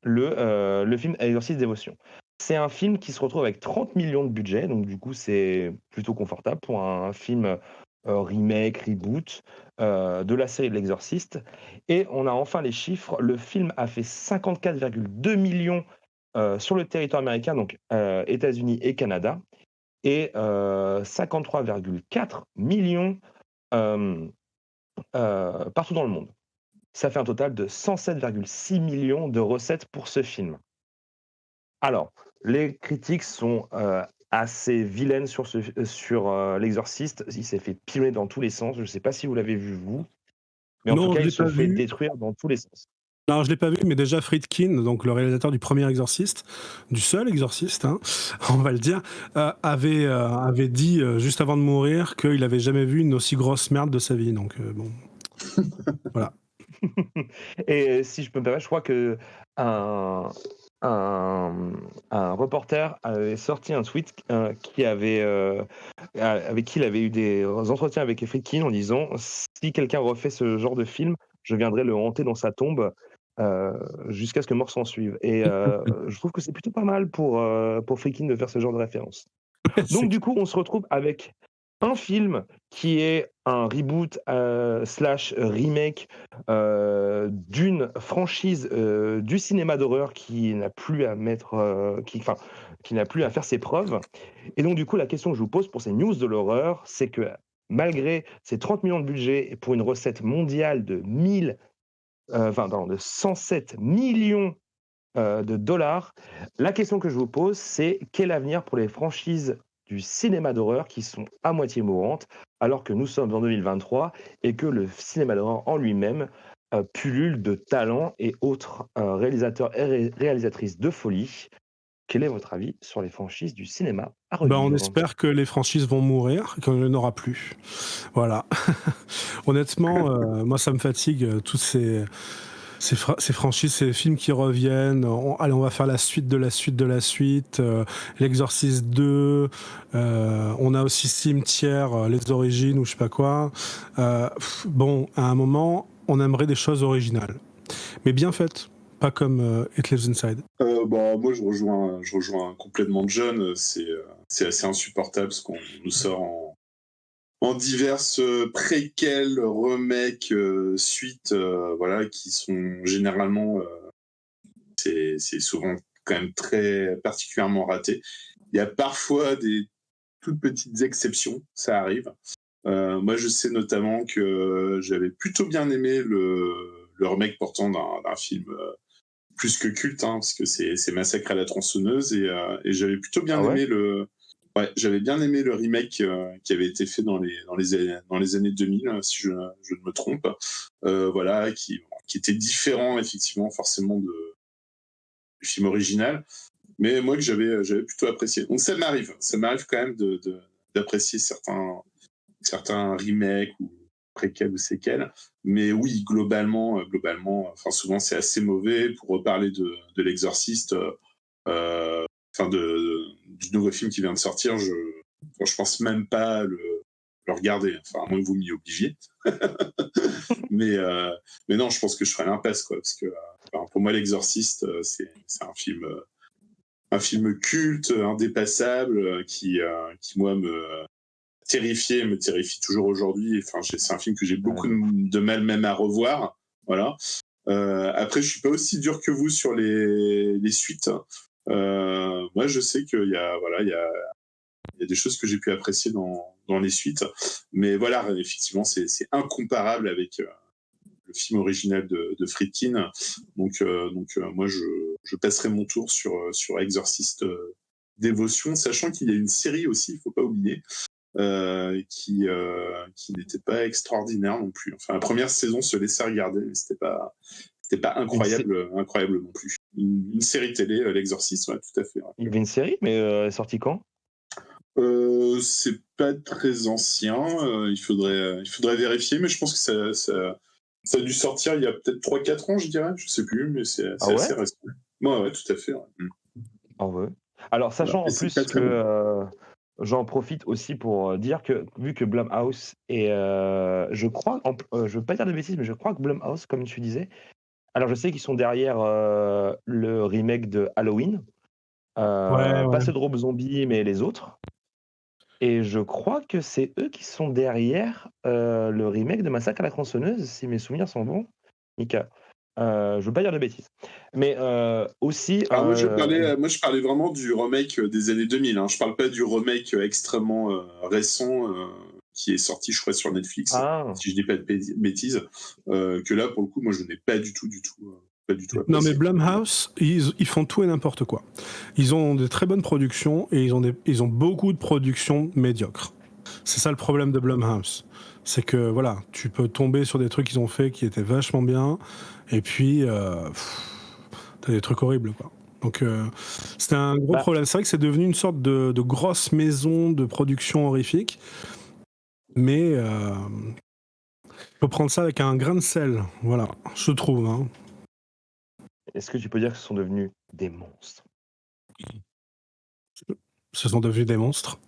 le film Exorcist Dévotion. C'est un film qui se retrouve avec 30 millions de budget, donc du coup c'est plutôt confortable pour un film remake, reboot de la série de l'Exorciste. Et on a enfin les chiffres. Le film a fait 54,2 millions sur le territoire américain, donc États-Unis et Canada, et 53,4 millions partout dans le monde. Ça fait un total de 107,6 millions de recettes pour ce film. Alors, les critiques sont assez vilaines sur l'exorciste. Il s'est fait piler dans tous les sens. Je ne sais pas si vous l'avez vu, vous. Mais en tout cas, il se fait détruire dans tous les sens. Non, je l'ai pas vu, mais déjà Friedkin, donc le réalisateur du premier Exorciste, du seul Exorciste, hein, on va le dire, avait dit juste avant de mourir qu'il n'avait jamais vu une aussi grosse merde de sa vie. Donc bon, voilà. Et si je peux me permettre, je crois que un reporter avait sorti un tweet avec qui il avait eu des entretiens avec Friedkin en disant si quelqu'un refait ce genre de film, je viendrai le hanter dans sa tombe jusqu'à ce que mort s'en suive. Et je trouve que c'est plutôt pas mal pour Friedkin de faire ce genre de référence. Donc du coup, on se retrouve avec un film qui est un reboot slash remake d'une franchise du cinéma d'horreur qui n'a plus à mettre, qui n'a plus à faire ses preuves. Et donc du coup, la question que je vous pose pour ces news de l'horreur, c'est que malgré ces 30 millions de budget et pour une recette mondiale de 107 millions de dollars, la question que je vous pose, c'est quel avenir pour les franchises du cinéma d'horreur qui sont à moitié mourantes, alors que nous sommes en 2023 et que le cinéma d'horreur en lui-même pullule de talents et autres réalisateurs et réalisatrices de folie. Quel est votre avis sur les franchises du cinéma à On revivre? espère que les franchises vont mourir, qu'il n'y en aura plus. Voilà. Honnêtement, moi, ça me fatigue, toutes ces franchises, ces films qui reviennent. Allez, on va faire la suite de la suite de la suite. L'Exorciste 2. On a aussi Cimetière, les origines ou je sais pas quoi. Bon, à un moment, on aimerait des choses originales. Mais bien faites. Pas comme It Lives Inside. Moi, je rejoins complètement John. C'est assez insupportable ce qu'on nous sort en diverses préquels, remakes, suites, voilà, qui sont généralement, c'est souvent quand même très particulièrement raté. Il y a parfois des toutes petites exceptions, ça arrive. Moi, je sais notamment que j'avais plutôt bien aimé le remake pourtant d'un film plus que culte, hein, parce que c'est Massacre à la tronçonneuse, et j'avais plutôt bien aimé j'avais bien aimé le remake qui avait été fait dans les années 2000, si je ne me trompe, voilà, qui était différent effectivement forcément du film original, mais moi que j'avais plutôt apprécié. Donc ça m'arrive quand même d'apprécier certains remakes ou préquels ou séquels, mais oui, globalement, enfin souvent c'est assez mauvais. Pour reparler de l'Exorciste, du nouveau film qui vient de sortir, je pense même pas le regarder, enfin à moins que vous m'y obligiez. mais non, je pense que je ferai l'impasse, quoi, parce que pour moi l'Exorciste, c'est un film culte, indépassable, qui moi me terrifie toujours aujourd'hui. Enfin, c'est un film que j'ai beaucoup de mal même à revoir. Voilà. Après, je suis pas aussi dur que vous sur les suites. Moi, je sais qu'il y a des choses que j'ai pu apprécier dans les suites, mais voilà, effectivement, c'est incomparable avec le film original de Friedkin. Donc, moi, je passerai mon tour sur Exorcist Dévotion, sachant qu'il y a une série aussi, il faut pas oublier, qui n'était pas extraordinaire non plus. Enfin, la première saison se laissait regarder, mais c'était pas incroyable non plus. Une série télé, l'Exorciste, ouais, tout à fait. Ouais. Il y avait une série, mais elle est sortie quand? C'est pas très ancien, il faudrait vérifier, mais je pense que ça a dû sortir il y a peut-être 3-4 ans, je dirais, je sais plus, mais c'est assez récent. Ouais, tout à fait. Ouais. Ah ouais. Alors, sachant en plus que j'en profite aussi pour dire que, vu que Blumhouse est, je crois, je veux pas dire de bêtises, mais je crois que Blumhouse, comme tu disais, alors je sais qu'ils sont derrière le remake de Halloween, pas ceux de Rob Zombie, mais les autres. Et je crois que c'est eux qui sont derrière le remake de Massacre à la tronçonneuse, si mes souvenirs sont bons. Mika. Je veux pas dire de bêtises. Mais aussi. Moi, je parlais vraiment du remake des années 2000. Hein. Je parle pas du remake extrêmement récent qui est sorti, je crois, sur Netflix, si je dis pas de bêtises. Que là, pour le coup, moi, je n'ai pas du tout apprécié. Non, mais Blumhouse, ils font tout et n'importe quoi. Ils ont de très bonnes productions et ils ont beaucoup de productions médiocres. C'est ça le problème de Blumhouse. C'est que voilà, tu peux tomber sur des trucs qu'ils ont fait qui étaient vachement bien, et puis t'as des trucs horribles, quoi. Donc c'était un gros problème. C'est vrai que c'est devenu une sorte de grosse maison de production horrifique, mais faut prendre ça avec un grain de sel, voilà, je trouve. Hein. Est-ce que tu peux dire que ce sont devenus des monstres? Ce sont devenus des monstres.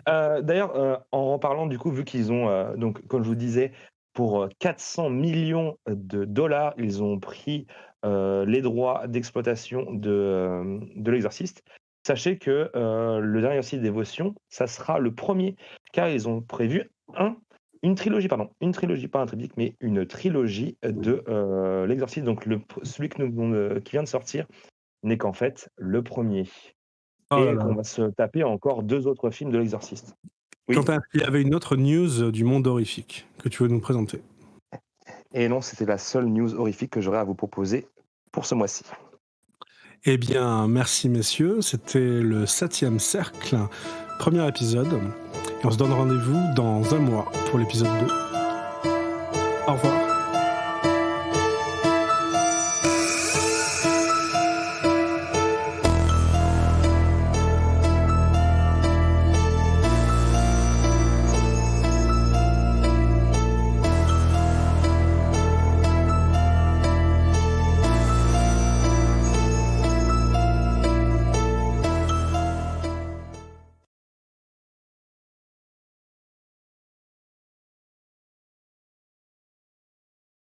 D'ailleurs, en parlant du coup, vu qu'ils ont, donc comme je vous disais, pour 400 millions de dollars, ils ont pris les droits d'exploitation de l'Exorciste. sachez que le dernier Exorciste Dévotion, ça sera le premier, car ils ont prévu une trilogie, pas un triptyque, mais une trilogie de l'Exorciste. Donc celui qui vient de sortir n'est qu'en fait le premier. Et qu'on va se taper encore 2 autres films de l'Exorciste. Oui. Quentin, il y avait une autre news du monde horrifique que tu veux nous présenter. Et non, c'était la seule news horrifique que j'aurais à vous proposer pour ce mois-ci. Eh bien, merci messieurs, c'était le 7e cercle, premier épisode. Et on se donne rendez-vous dans un mois pour l'épisode 2. Au revoir.